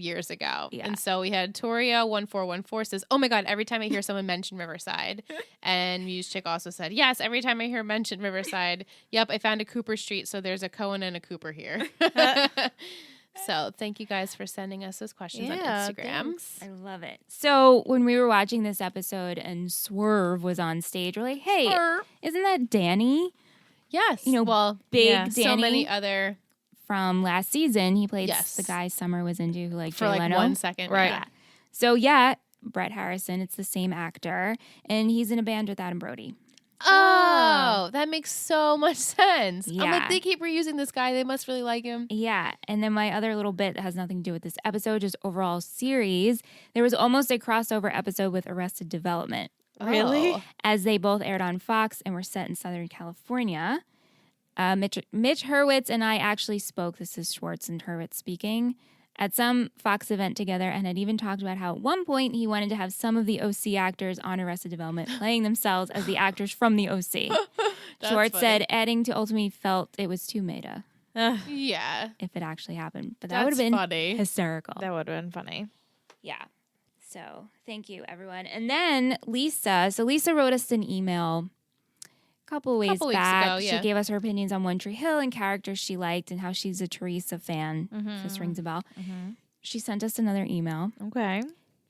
years ago. Yeah. And so we had Toria1414 says, oh my God, every time I hear someone mention Riverside. And Muse Chick also said, yes, every time I hear mention Riverside, yep, I found a Cooper Street, so there's a Cohen and a Cooper here. So thank you guys for sending us those questions on Instagram. I love it. So when we were watching this episode and Swerve was on stage, we're like, hey, isn't that Danny Yes. You know, well, big yeah. Danny so many other from last season? He played Yes. the guy Summer was into, who like for Jay like Leno. 1 second. Right. Yeah. So yeah, Brett Harrison, it's the same actor, and he's in a band with Adam Brody. Oh, that makes so much sense. I'm Yeah. like, they keep reusing this guy. They must really like him. Yeah. And then my other little bit that has nothing to do with this episode, just overall series, there was almost a crossover episode with Arrested Development, Really? Oh. as they both aired on Fox and were set in Southern California. Mitch Hurwitz and I actually spoke. This is Schwartz and Hurwitz speaking. at some Fox event together and had even talked about how at one point he wanted to have some of the OC actors on Arrested Development playing themselves as the actors from the OC. Schwartz said adding to Ultimately felt it was too meta Yeah. if it actually happened. But that That's would have been funny. hysterical. That would have been funny. Yeah. So thank you, everyone. And then Lisa. So Lisa wrote us an email a couple weeks Couple weeks back. ago, yeah. She gave us her opinions on One Tree Hill and characters she liked and how she's a Teresa fan. If this rings a bell. She sent us another email. Okay.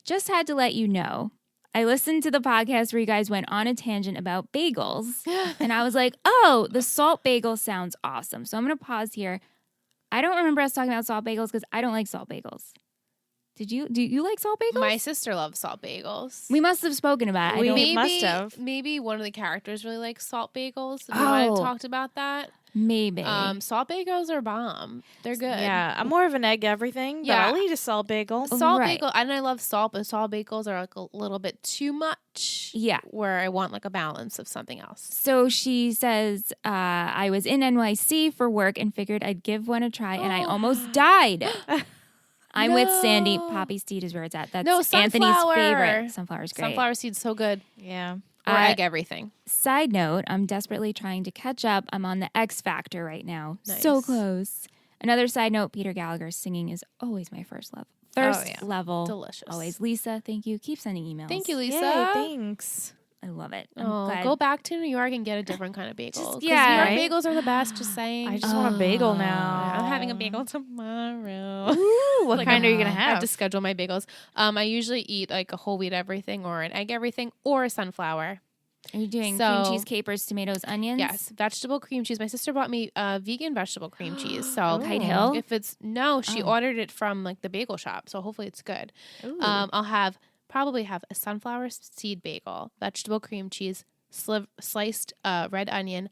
Just had to let you know. I listened to the podcast where you guys went on a tangent about bagels. And I was like, oh, the salt bagel sounds awesome. So I'm going to pause here. I don't remember us talking about salt bagels because I don't like salt bagels. Do you like salt bagels? My sister loves salt bagels. We must have spoken about it. I don't, We must have. Maybe one of the characters really likes salt bagels. We might have Oh. talked about that. maybe. Salt bagels are bomb. They're good. Yeah, I'm more of an egg everything, but Yeah. I'll eat a salt bagel. Salt Right. bagel, and I love salt, but salt bagels are like a little bit too much. Yeah. Where I want like a balance of something else. So she says, I was in NYC for work and figured I'd give one a try, and I almost died. I'm with Sandy. No. Poppy seed is where it's at. That's No, Anthony's sunflower. favorite. Sunflower's great. Sunflower seeds so good. Yeah. Or egg everything. Side note, I'm desperately trying to catch up. I'm on the X Factor right now. So Nice. close. Another side note, Peter Gallagher's singing is always my first love. First yeah. level. Delicious. Always. Lisa, thank you. Keep sending emails. Thank you, Lisa. Yay, thanks. I love it. I'm Oh, glad. go back to New York and get a different kind of bagel. 'Cause yeah, New York right? bagels are the best. Just saying. I just want a bagel now. I'm having a bagel tomorrow. Ooh, what Like, kind are you gonna I have have? to schedule my bagels. I usually eat like a whole wheat everything or an egg everything or a sunflower. Are you doing cream So- cheese, capers, tomatoes, onions? Yes, vegetable cream cheese. My sister bought me vegan vegetable cream cheese. So Kite Hill? if it's she ordered it from like the bagel shop. So hopefully it's good. I'll probably have a sunflower seed bagel, vegetable cream cheese, sliced red onion,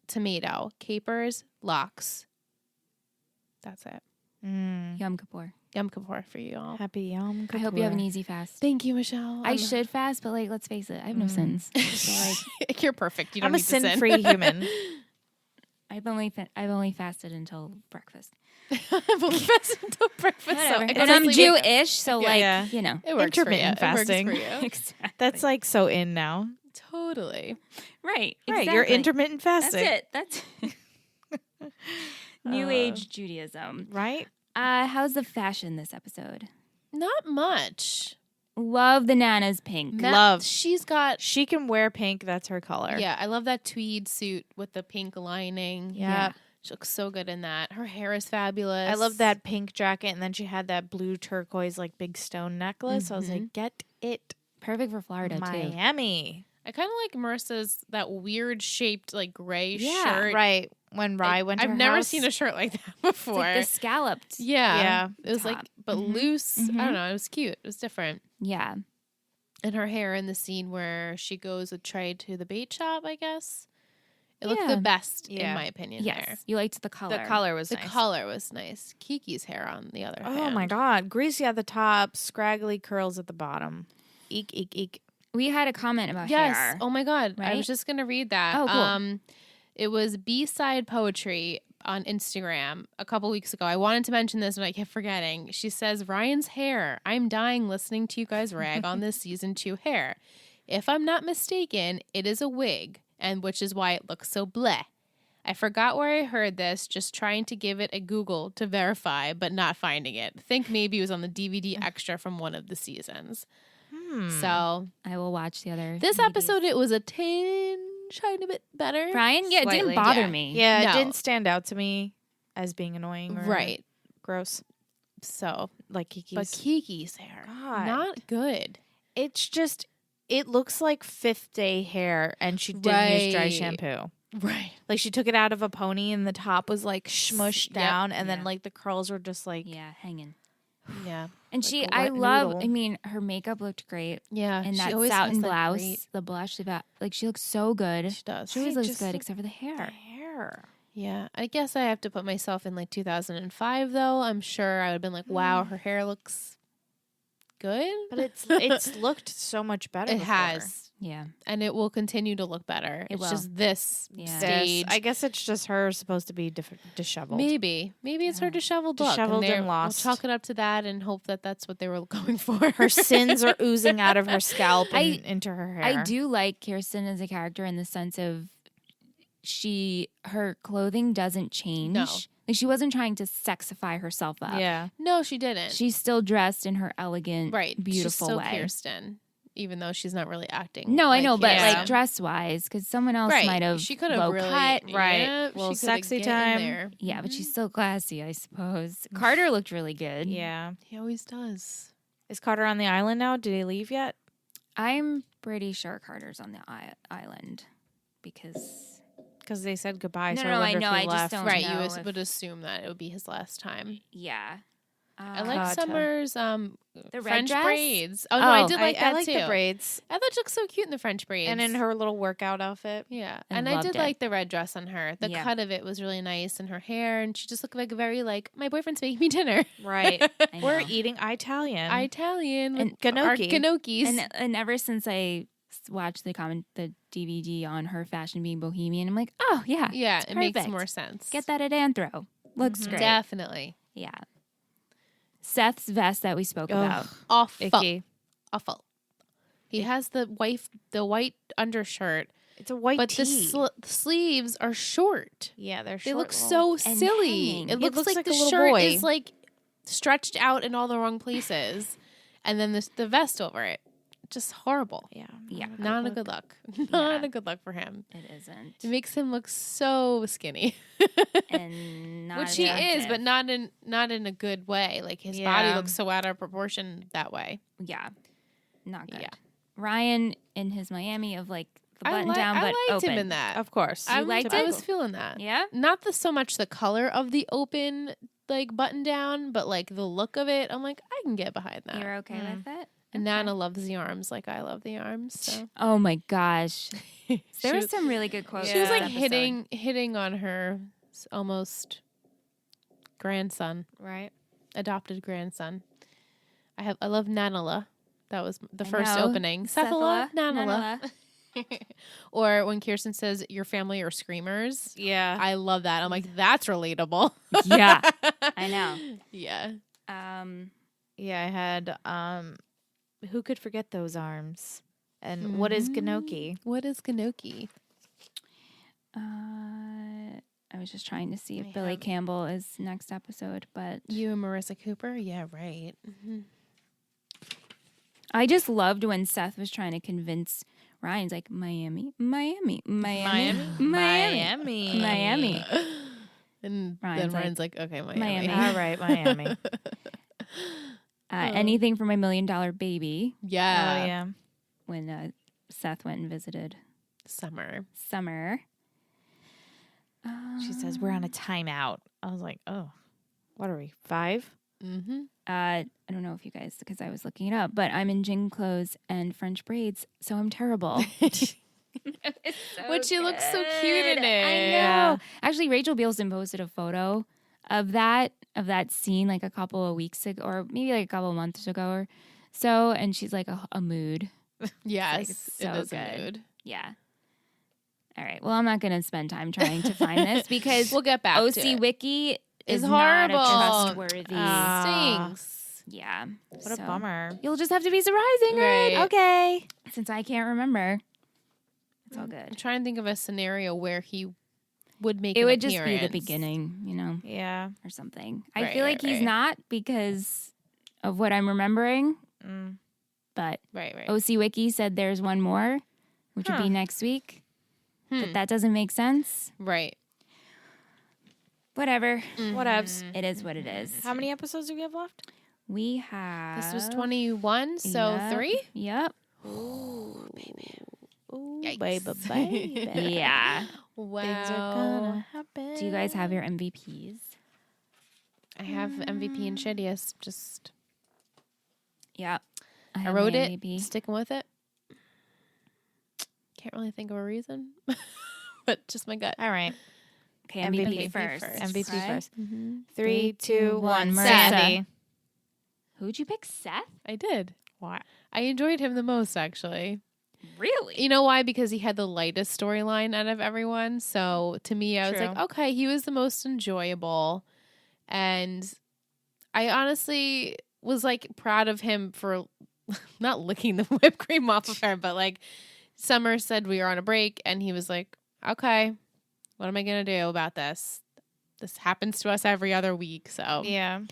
tomato, capers, lox. That's it. Yom Kippur. Yom Kippur for you all. Happy Yom Kippur. I hope you have an easy fast. Thank you, Michelle. I should fast, but like, let's face it, I have no sins. So, like, You're perfect. You don't I'm a need to sin. sin-free human. I've only fasted until breakfast. I've only fasted until breakfast. Whatever. So I go And to I'm sleep. Jewish, so like, Yeah. you know. It works for you. Intermittent It works fasting. for you. Exactly. That's like so in now. Totally. right. Right, you're exactly. intermittent That's fasting. it. That's New Age Judaism. Right? How's the fashion this episode? Not much. Love the Nana's pink. Love. She's got. She can wear pink. That's her color. Yeah, I love that tweed suit with the pink lining. Yeah. She looks so good in that. Her hair is fabulous. I love that pink jacket, and then she had that blue turquoise like big stone necklace. I was like, get it, Perfect for Florida too. Miami. I kind of like Marissa's that weird shaped like gray Yeah, shirt. Right when Rye went to I've her never house. seen a shirt like that It's before. like the scalloped. yeah. Yeah. It was top. like, but loose. I don't know. It was cute. It was different. Yeah. And her hair in the scene where she goes a tray to the bait shop, I guess. It looked Yeah. the best, Yeah. in my opinion, Yes. there. You liked the color. The color was The nice. color was nice. Kiki's hair, on the other hand. Oh my god, greasy at the top, scraggly curls at the bottom. Eek eek eek. We had a comment about Yes. hair. Oh my God. I Right? was just going to read that. Oh, cool. It was B-Side Poetry on Instagram a couple weeks ago. I wanted to mention this, but I kept forgetting. She says, Ryan's hair. I'm dying listening to you guys rag on this season 2 hair. If I'm not mistaken, it is a wig, and which is why it looks so bleh. I forgot where I heard this, just trying to give it a Google to verify, but not finding it. Think maybe it was on the DVD extra from one of the seasons. So I will watch the other. this DVDs. episode, it was a tiny bit better. Brian, yeah, it Slightly. didn't bother Yeah. me. Yeah, No. it didn't stand out to me as being annoying or Right. gross. So, Like Kiki's. but Kiki's hair, God. not good. It's just it looks like fifth day hair and she didn't use dry Right. shampoo. Right. Like she took it out of a pony and the top was like smushed Yep. down and Yeah. then like the curls were just like Yeah, hanging. Yeah. And Like she, a I wet love. noodle. I mean, her makeup looked great, Yeah. and she that always satin has that blouse, great- the blush, like she looks so good. She does. She always I looks just good look- except for the hair. hair. Yeah. I guess I have to put myself in like 2005, though. I'm sure I would have been like, wow, her hair looks good. But it's looked so much better. It before. has. Yeah. and it will continue to look better. It It's will. just this Yeah. stage. I guess it's just her supposed to be disheveled. Maybe it's her disheveled look. Disheveled and we'll lost. chalk it up to that and hope that that's what they were going for. Her sins are oozing out of her scalp and into her hair. I do like Kirsten as a character in the sense of her clothing doesn't change. No. Like she wasn't trying to sexify herself up. Yeah. No, she didn't. She's still dressed in her elegant, right, beautiful she's still way. Kirsten, even though she's not really acting. No, I like know, but Yeah. like dress wise, because someone else right. might have She could have low really cut. right. Yeah, Little she coulda sexy get in time. there. Yeah, but Mhm. she's still classy, I suppose. Carter looked really good. Yeah. He always does. Is Carter on the island now? Did he leave yet? I'm pretty sure Carter's on the island because Because they said goodbye. No, so no, I I wonder know, if he I just left. don't Right, know you if- would assume that it would be his last time. yeah. I like Gotcha. Summer's the red French dress? braids. Oh, no, I did like that I like too. the braids I thought she looked so cute in the French braids. and in her little workout outfit. Yeah, I and I loved did it. like the red dress on her. The Yeah. cut of it was really nice, and her hair, and she just looked like very like my boyfriend's making me dinner. Right. I We're know. eating Italian. Italian And with our gnocchi. gnocchis. and ever since I watched the DVD on her fashion being bohemian, I'm like, oh yeah, yeah, it's it makes perfect. more sense. Get that at Anthro. Looks great. Definitely Yeah. Seth's vest that we spoke about. awful. Icky. Awful. He has the white undershirt, It's a white but tee. the sleeves are short. Yeah, they're They short. look little- so and silly. hanging. It looks, like a the little shirt boy. is like stretched out in all the wrong places, and then the vest over it. Just horrible. Yeah. Yeah. Not a good look. Not a good look for him. It isn't. It makes him look so skinny, And not which he is, attractive. but not in a good way. Like his body Yeah. looks so out of proportion that way. yeah, not good. Yeah. Ryan in his Miami of like the button down, I but liked open. him in that. Of course. You I liked I it? was feeling that. Yeah, Not so much the color of the open like button down, but like the look of it. I'm like, I can get behind that. you're okay with it. And Nana loves the arms like I love the arms. So Oh my gosh, there She was was- some really good quotes. she was this like episode. hitting on her almost grandson, right. adopted grandson. I love Nanala. That was the first know. opening. Cephala, Nanala. Nanala. Or when Kirsten says your family are screamers. Yeah. I love that. I'm like, that's relatable. Yeah, I know. Yeah. Yeah, I had who could forget those arms? And what is gnocchi? What is gnocchi? I was just trying to see if I Billy have- Campbell is next episode, but You and Marissa Cooper? Yeah, right. Mm-hmm. I just loved when Seth was trying to convince Ryan's like Miami, Miami, Miami, Miami, Miami. And Ryan's then like, Ryan's like, okay, Miami. Miami. All right, Miami. Anything for my $1 Million Baby Yeah. Oh yeah. when Seth went and visited Summer. Summer. She says we're on a timeout. I was like, oh, what are we? 5? Mm-hmm. I don't know if you guys, because I was looking it up, but I'm in gym clothes and French braids, so I'm terrible. But she looks so cute in it. I know. Yeah. Actually, Rachel Bielson posted a photo of that scene like a couple of weeks ago, or maybe like a couple of months ago or so, and she's like a mood. Yes. it's so it is good. a mood. Yeah. All right. Well, I'm not going to spend time trying to find this because We'll get back OC to it. Wiki is It's not a horrible. trustworthy. Stinks. Yeah. What a So, bummer. You'll just have to be surprising, right? Right. Okay. Since I can't remember, it's all I'm good. trying to think of a scenario where he would make It an would just be the appearance. beginning, Yeah. or something. I Right, feel like right, he's right. not because of what I'm remembering, Mm. but Right, right. OC Wiki said there's one more, which would Huh. be next week. Hmm. But that doesn't make sense. Right. Whatever. Whatevs. It is what it is. How many episodes do we have left? We have. This was 21, so Yep. 3? Yep. Ooh, Yikes. baby, baby. Yeah. Wow. Things are gonna happen. Do you guys have your MVPs? I have MVP and shittiest. Just Yep. I have wrote my it, MVP. sticking with it. Can't really think of a reason, but just my gut. All right. Okay, MVP MVP, first. first. MVP Okay. first. Mm-hmm. 3, 2, 1. Marissa. Sandy. Who'd you pick, Seth? I did. What? I enjoyed him the most, actually. Really? You know why? Because he had the lightest storyline out of everyone. So to me, I was like, True. okay, he was the most enjoyable. And I honestly was like proud of him for not licking the whipped cream off of her, but like Summer said we were on a break and he was like, okay, what am I going to do about this? This happens to us every other week. So Yeah.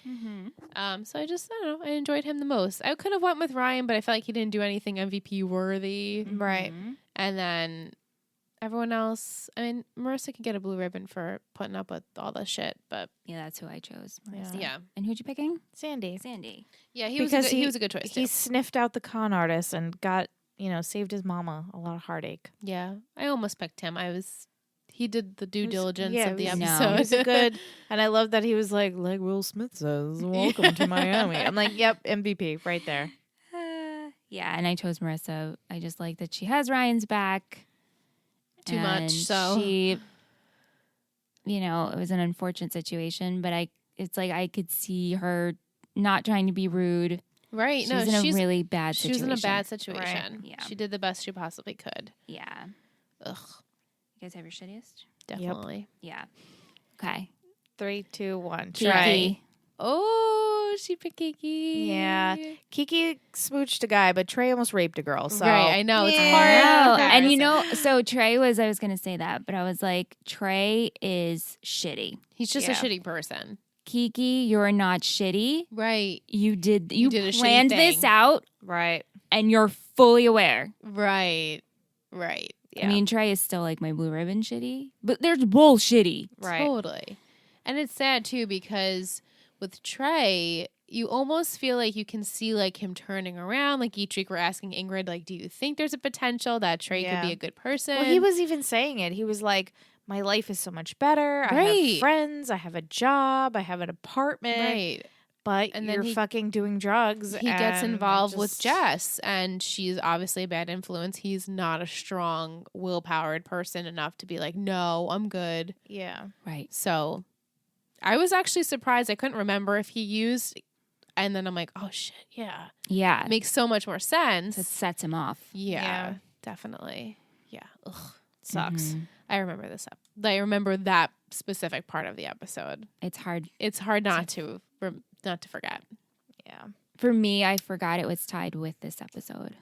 so I don't know, I enjoyed him the most. I could have went with Ryan, but I felt like he didn't do anything MVP worthy. Right. And then everyone else, I mean, Marissa could get a blue ribbon for putting up with all this shit, but Yeah, that's who I chose. Yeah. yeah. And who'd you picking? Sandy. Sandy. Yeah, he Because was a good choice He too. sniffed out the con artist and got, saved his mama a lot of heartache. Yeah. I almost picked him. He did the due diligence yeah, of the it was- episode. No. He's a good, and I love that he was like Will Smith says, welcome to Miami. I'm like, yep, MVP right there. Yeah, and I chose Marissa. I just like that she has Ryan's back. Too much, And so. she, it was an unfortunate situation, but it's like I could see her not trying to be rude. Right. She's No, in a really bad she situation. was in a bad situation. Yeah. She did the best she possibly could. Yeah. Ugh. You guys have your shittiest? Definitely. Yeah. Okay. 3, 2, 1. Kiki. Trey. Oh, she picked Kiki. Yeah. Kiki smooched a guy, but Trey almost raped a girl. So Right, I know. It's Oh, hard. and so Trey I was going to say that, but I was like, Trey is shitty. He's just Yeah. a shitty person. Kiki, you're not shitty. Right. You did a shitty planned this thing. out right. and you're fully aware. Right. Right. Yeah. I mean, Trey is still like my blue ribbon shitty, but there's bullshitty. right. Totally. And it's sad too because with Trey, you almost feel like you can see like him turning around. Like each week we're asking Ingrid, like, do you think there's a potential that Trey Yeah. could be a good person? Well, he was even saying it. He was like, my life is so much better. I Right. have friends. I have a job. I have an apartment. right. But And then you're he- fucking doing drugs. He gets and involved with just- Jess, and she's obviously a bad influence. He's not a strong, will-powered person enough to be like, no, I'm good. Yeah. Right. So I was actually surprised. I couldn't remember if he used, and then I'm like, oh shit, yeah. Yeah. It makes so much more sense. It sets him off. Yeah, Yeah. definitely. Yeah. Ugh, sucks. Mhm. I remember this up. I remember that specific part of the episode. It's hard. It's hard not to forget. Yeah. For me, I forgot it was tied with this episode.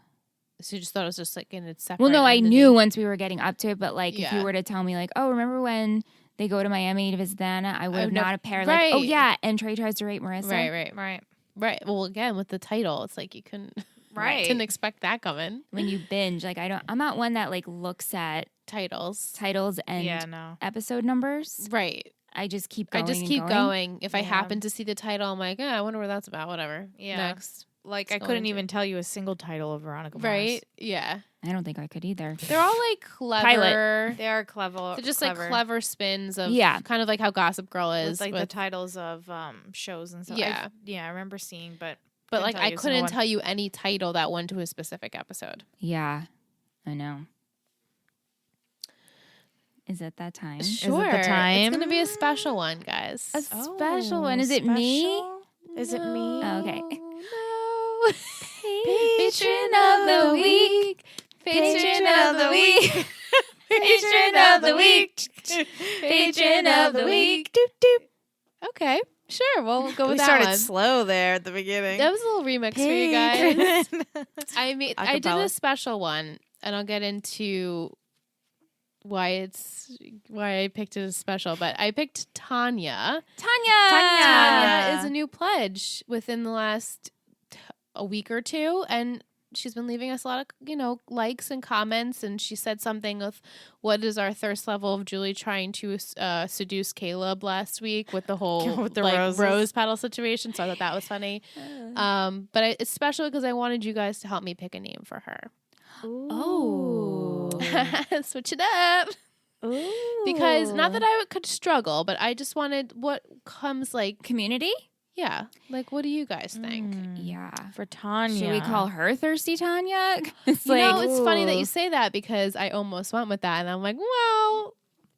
So you just thought it was just like in its separate. Well, no, I entity. knew once we were getting up to it, but like if Yeah. you were to tell me like, oh, remember when they go to Miami to visit Dana, I would have would have- not appeared like, oh right. yeah, and Trey tries to rape Marissa. Right. Right. Well, again, with the title, it's like you couldn't. Right. Didn't expect that coming. When you binge, like I'm not one that like looks at Titles. titles and Yeah, no. episode numbers. Right. I just keep I going. just and keep going. If I Yeah. happen to see the title, I'm like, I wonder what that's about. Whatever. Yeah. Next. Like, It's I going couldn't to- even tell you a single title of Veronica Mars. Right. Yeah. I don't think I could either. They're all like clever. They are clever. They're just like clever spins of Yeah. kind of like how Gossip Girl is. With, like the with- titles of shows and stuff. Yeah. I remember seeing, but but couldn't like tell I you a single couldn't one. tell you any title that went to a specific episode. Yeah, I know. Is it that time? Sure. time? It's gonna be a special one, guys. A special one. Is it me? special? Is it me? Oh, okay. No. Patron of the week. Patron of the week. Patron of the week. Patron of the week. Doop, doop. Okay. Sure. Well, we'll go with We that started one. slow there at the beginning. That was a little remix for you guys. I did Acapella. a special one, and I'll get into why I picked it as special. But I picked Tanya. Tanya. Tanya is a new pledge within the last a week or two, and she's been leaving us a lot of likes and comments. And she said something with, "What is our thirst level of Julie trying to seduce Caleb last week with the whole With the like roses. rose petal situation?" So I thought that was funny. But it's special because I wanted you guys to help me pick a name for her. Oh. Switch it up. Because not that I could struggle, but I just wanted what comes like, Community? yeah, like what do you guys think? Yeah. For Tanya. Should we call her Thirsty Tanya? It's You know, like, it's funny that ooh. you say that because I almost went with that, and I'm like, well,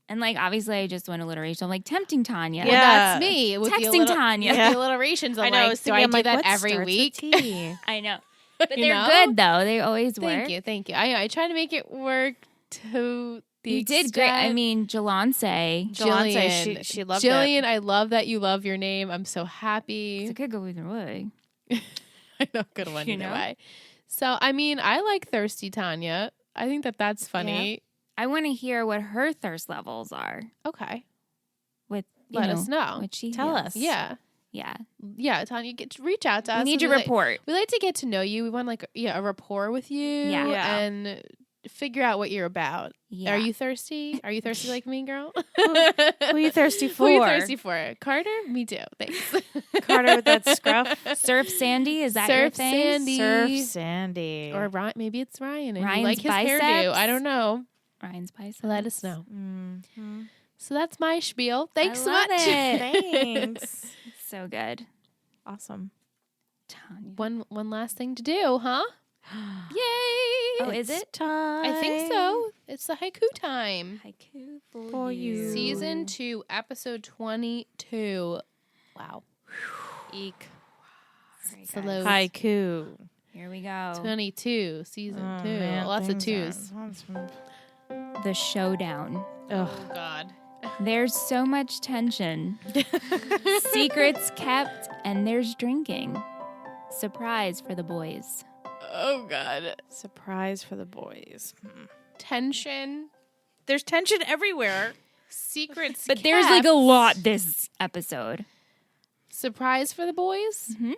and like obviously I just went alliteration. I'm like tempting Tanya. Yeah. that's me with Texting the Tanya. the alliterations. I'm I know. I like, was do thinking, I I'm do like, that what every starts with week? T? I know. But they're good though. They always work. Thank you. I try to make it work to the You did great. I extent- mean, Jalance. Jillian, she loved Jillian, it. I love that you love your name. I'm so It happy. could go either way. I know, good one You either know? way. So, I mean, I like Thirsty Tanya. I think that's funny. I want to hear what her thirst levels are. Okay. With you Let know, us know. what she Tell feels. us. Yeah. Yeah. Tanya, reach out to us. We need your We like- report. We like to get to know you. We want a rapport with you. Yeah. Yeah. And figure out what you're about. Yeah. Are you thirsty? Are you thirsty like me, girl? Who are you thirsty for? Who are you thirsty for? Carter? Me too. Thanks. Carter with that scruff. Surf Sandy? Is that your Surf thing? Sandy. Surf Sandy. Or Ryan, maybe it's Ryan and you Ryan's like his hairdo. biceps? I don't know. Ryan's biceps. Let us know. Mm-hmm. So that's my spiel. Thanks so love much. it. Thanks. So good. Awesome. Tanya. One last thing to do, huh? Yay! Oh, is it? Time. I think so. It's the haiku time. Haiku For you. Season 2, episode 22. Wow. Eek. Alright, So guys. low. Haiku. Here we go. 22, season 2. man, Lots of things twos. The showdown. Ugh. Oh, God. There's so much tension. Secrets kept, and there's drinking. Surprise for the boys. Oh, God. Surprise for the boys. Tension. There's tension everywhere. Secrets But there's like a kept. lot this episode. Surprise for the boys? Mhm.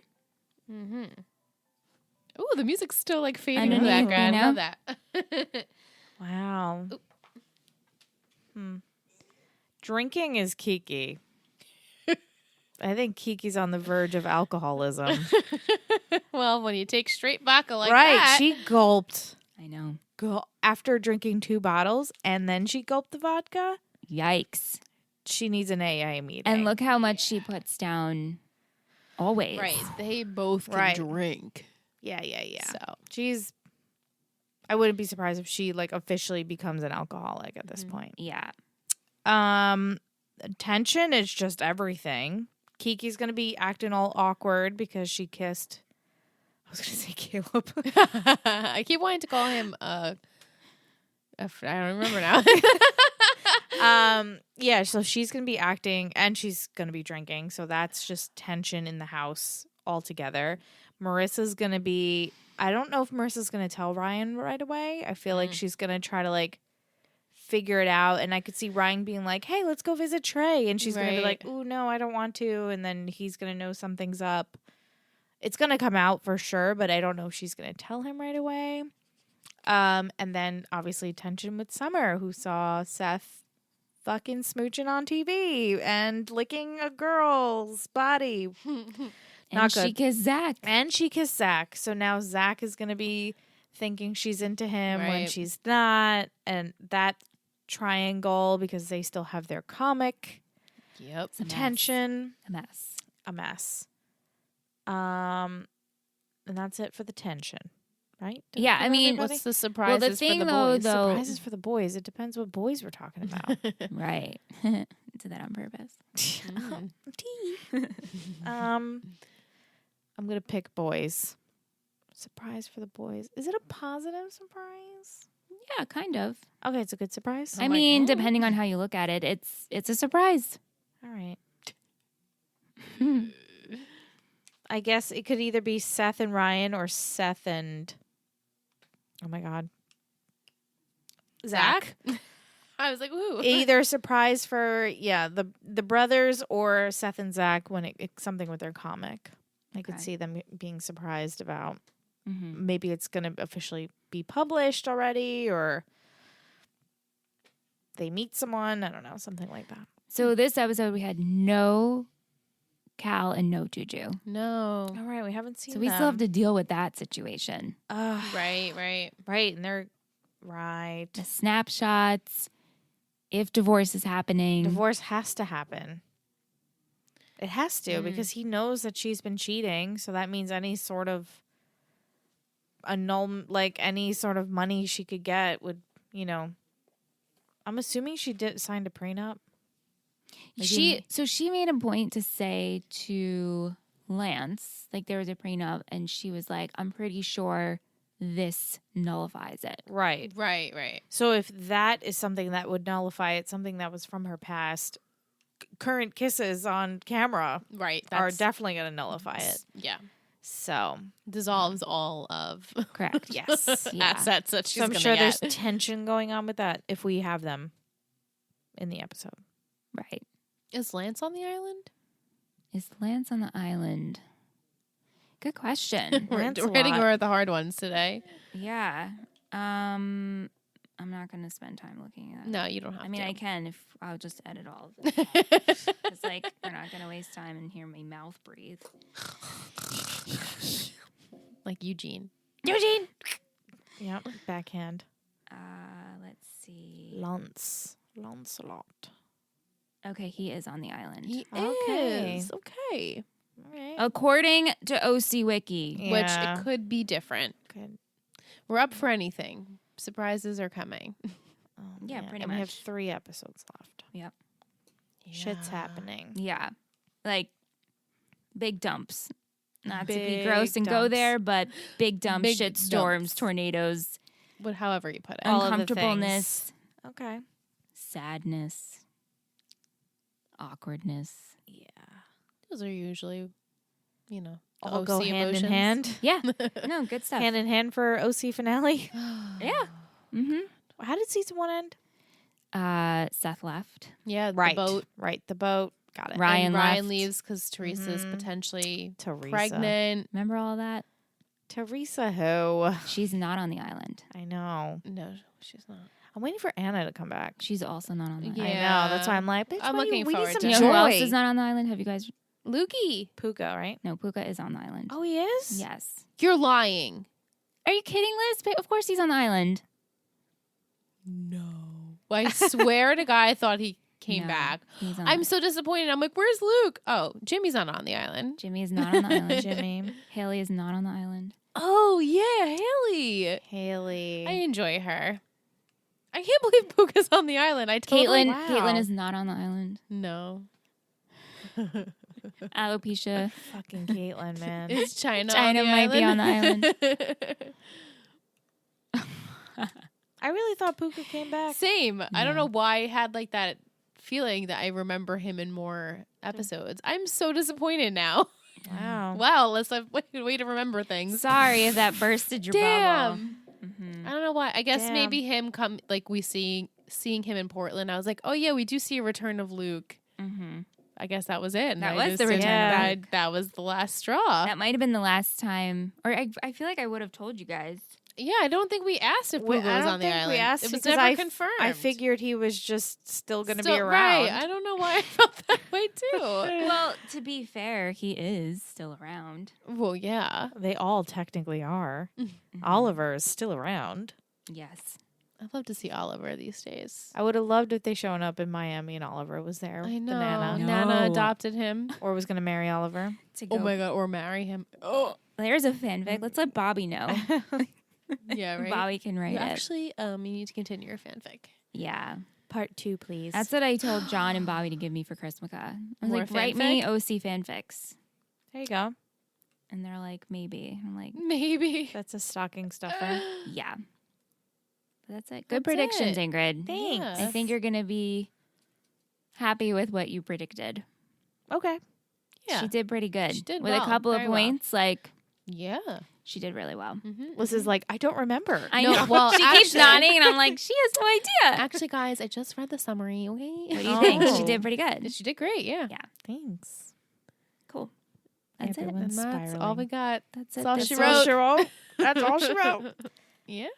Mm-hmm. Oh, the music's still like fading in the Underneath, background. you I know? love that. Wow. Drinking is Kiki. I think Kiki's on the verge of alcoholism. Well, when you take straight vodka like right. that. She gulped I know. after drinking 2 bottles and then she gulped the vodka. Yikes. She needs an AA meeting. And look how much she puts down always. Right. They both can Right. drink. Yeah. So I wouldn't be surprised if she like officially becomes an alcoholic at this point. Yeah. Tension is just everything. Kiki's gonna be acting all awkward because she kissed. I was gonna say Caleb. I keep wanting to call him I don't remember now. Yeah, so she's gonna be acting and she's gonna be drinking, so that's just tension in the house altogether. Marissa's gonna be I don't know if Marissa's gonna tell Ryan right away. I feel like she's gonna try to like figure it out, and I could see Ryan being like, hey, let's go visit Trey, and she's gonna be like, Right. ooh, no, I don't want to, and then he's gonna know something's up. It's gonna come out for sure, but I don't know if she's gonna tell him right away. And then obviously tension with Summer, who saw Seth fucking smooching on TV and licking a girl's body. And Not she good. kissed Zach. And she kissed Zach. So now Zach is going to be thinking she's into him when Right. she's not. And that triangle, because they still have their comic Yep. It's a mess. tension, A mess. a mess. And that's it for the tension, right? Did Yeah, cover I mean, everybody? What's the surprises thing for the though, boys? though- Surprises for the boys. It depends what boys we're talking about. Right. Did that on purpose. Mm. I'm gonna pick boys. Surprise for the boys. Is it a positive surprise? Yeah, kind of. Okay, it's a good surprise. I mean, depending on how you look at it, it's a surprise. All right. I guess it could either be Seth and Ryan or Seth and oh my god, Zach. I was like, ooh. Either surprise for the brothers or Seth and Zach when it's something with their comic. I could Okay. see them being surprised about. Mm-hmm. Maybe it's going to officially be published already, or they meet someone. I don't know, something like that. So this episode we had no Cal and no Juju. No. All right, we haven't seen. So we still have to deal with that situation. Right, right. Right, and they're right. The snapshots, if divorce is happening. Divorce has to happen. It has to Mm. because he knows that she's been cheating. So that means any sort of any sort of money she could get would, I'm assuming she signed a prenup. She made a point to say to Lance. Like there was a prenup, and she was like, "I'm pretty sure this nullifies it." Right. Right. So if that is something that would nullify it, something that was from her past, current kisses on camera Right. are definitely going to nullify it. Yeah. So, Dissolves all of Correct. yes. Yeah. assets that she's So I'm gonna sure get. there's tension going on with that if we have them in the episode. Right. Is Lance on the island? Is Lance on the island? Good question. We're Lancelot. hitting her with the hard ones today. Yeah. I'm not going to spend time looking at it. No, you don't have I mean, to. I can if I'll just edit all of it. It's like we're not going to waste time and hear my mouth breathe. Like Eugene. Eugene. Yep. Backhand. Let's see. Lancelot. Okay, he is on the island. He Okay. is. Okay. All right. According to OC Wiki. Which Yeah. it could be different. Good. We're up for anything. Surprises are coming. Oh, Yeah, man. pretty And we have much. 3 episodes left. Shit's happening. Yeah. Like big dumps. Not to be Big gross and go dumps. there, but big dumps, Big shit storms, dumps. tornadoes, However you put it. All of the uncomfortableness, Okay. sadness, awkwardness. Yeah. Those are usually, the All OC go hand in emotions. hand. Yeah. No, good stuff. Hand in hand for OC finale. Yeah. Mm-hmm. How did season 1 end? Seth left. Yeah, Right. the boat. Right. The boat. Got it. Ryan And left. Ryan leaves because Teresa's Mhm. potentially Teresa. pregnant. Remember all that? Teresa who? She's not on the island. I know. No, she's not. I'm waiting for Anna to come back. She's also not on the Yeah. island. I know. That's why I'm like, bitch, I'm we looking need forward some to You it. know who else joy. is not on the island? Have you guys? Lukey, Puka, right? No, Puka is on the island. Oh, he is? Yes. you're lying. Are you kidding, Liz? Of course he's on the island. No. I swear to God, I thought he came No, back. He's on I'm the- so disappointed. I'm like, where's Luke? Oh, Jimmy's not on the island. Jimmy is not on the island. Jimmy. Haley is not on the island. Oh, yeah, Haley. Haley. I enjoy her. I can't believe Puka's on the island. I totally... Caitlin, wow. Caitlin is not on the island. No. Alopecia. Fucking Caitlin, man. Is China China on the might be on the island? I really thought Puka came back. Same. I don't Yeah. know why I had like that feeling that I remember him in more episodes. I'm so disappointed now. Wow. Wow, let's have way to remember things. Sorry if that bursted your bubble. Damn. Mhm. I don't know why. I guess Damn. maybe him we seeing him in Portland. I was like, oh yeah, we do see a return of Luke. Mhm. I guess that was it. And That I was just the return of didn't- that was the last straw. That might have been the last time, or I feel like I would have told you guys. Yeah, I don't think we asked if Puka I was don't on the think island. we asked it was because never I confirmed. I figured he was just still going to be Still- around. Right. I don't know why I felt that way too. Well, to be fair, he is still around. Well, yeah. They all technically are. Mhm. Oliver is still around. Yes. I'd love to see Oliver these days. I would have loved if they shown up in Miami and Oliver was there. I the know. Nana. Nana No. adopted him. Or was going to marry Oliver. To Oh my god, or marry him. Oh, There's a fanfic. Let's let Bobby know. yeah, right. Bobby can write You it. actually, you need to continue your fanfic. Yeah. Part 2, please. That's what I told John and Bobby to give me for Christmas. I was More like, write me fanfic? OC fanfics. There you go. And they're like, maybe. I'm like, Maybe. That's a stocking stuffer. yeah. But that's it. Good That's predictions, it. Ingrid. Thanks. I think you're going to be happy with what you predicted. Okay. Yeah. She did pretty good. She did with well, a couple of very well. points. Like, Yeah. she did really well. Mm-hmm. Liz is like, I don't remember. I No, know. well, she keeps actually- nodding, and I'm like, she has no idea. Actually, guys, I just read the summary. Okay. What do you think? She Oh. did pretty good. She did great. Yeah. Thanks. Cool. That's it. Everyone's And that's all we spiraling. got. That's That's it. all That's she all wrote. She wrote. That's all she wrote. Yeah.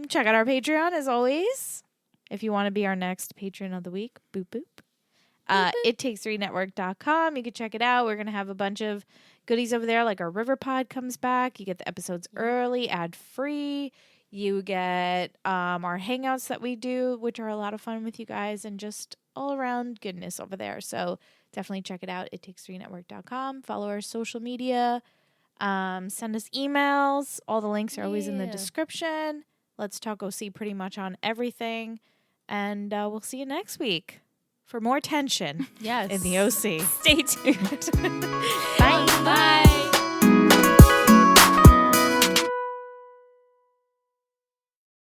Check out our Patreon as always. If you want to be our next patron of the week, boop boop. It takes 3network.com. You can check it out. We're going to have a bunch of goodies over there, like our River Pod comes back. You get the episodes early, ad free. You get our hangouts that we do, which are a lot of fun with you guys, and just all around goodness over there. So definitely check it out. It takes 3network.com. Follow our social media. Send us emails. All the links are always in the Yeah. description. Let's talk OC pretty much on everything. And we'll see you next week for more tension Yes. in the OC. Stay tuned. Bye. Bye.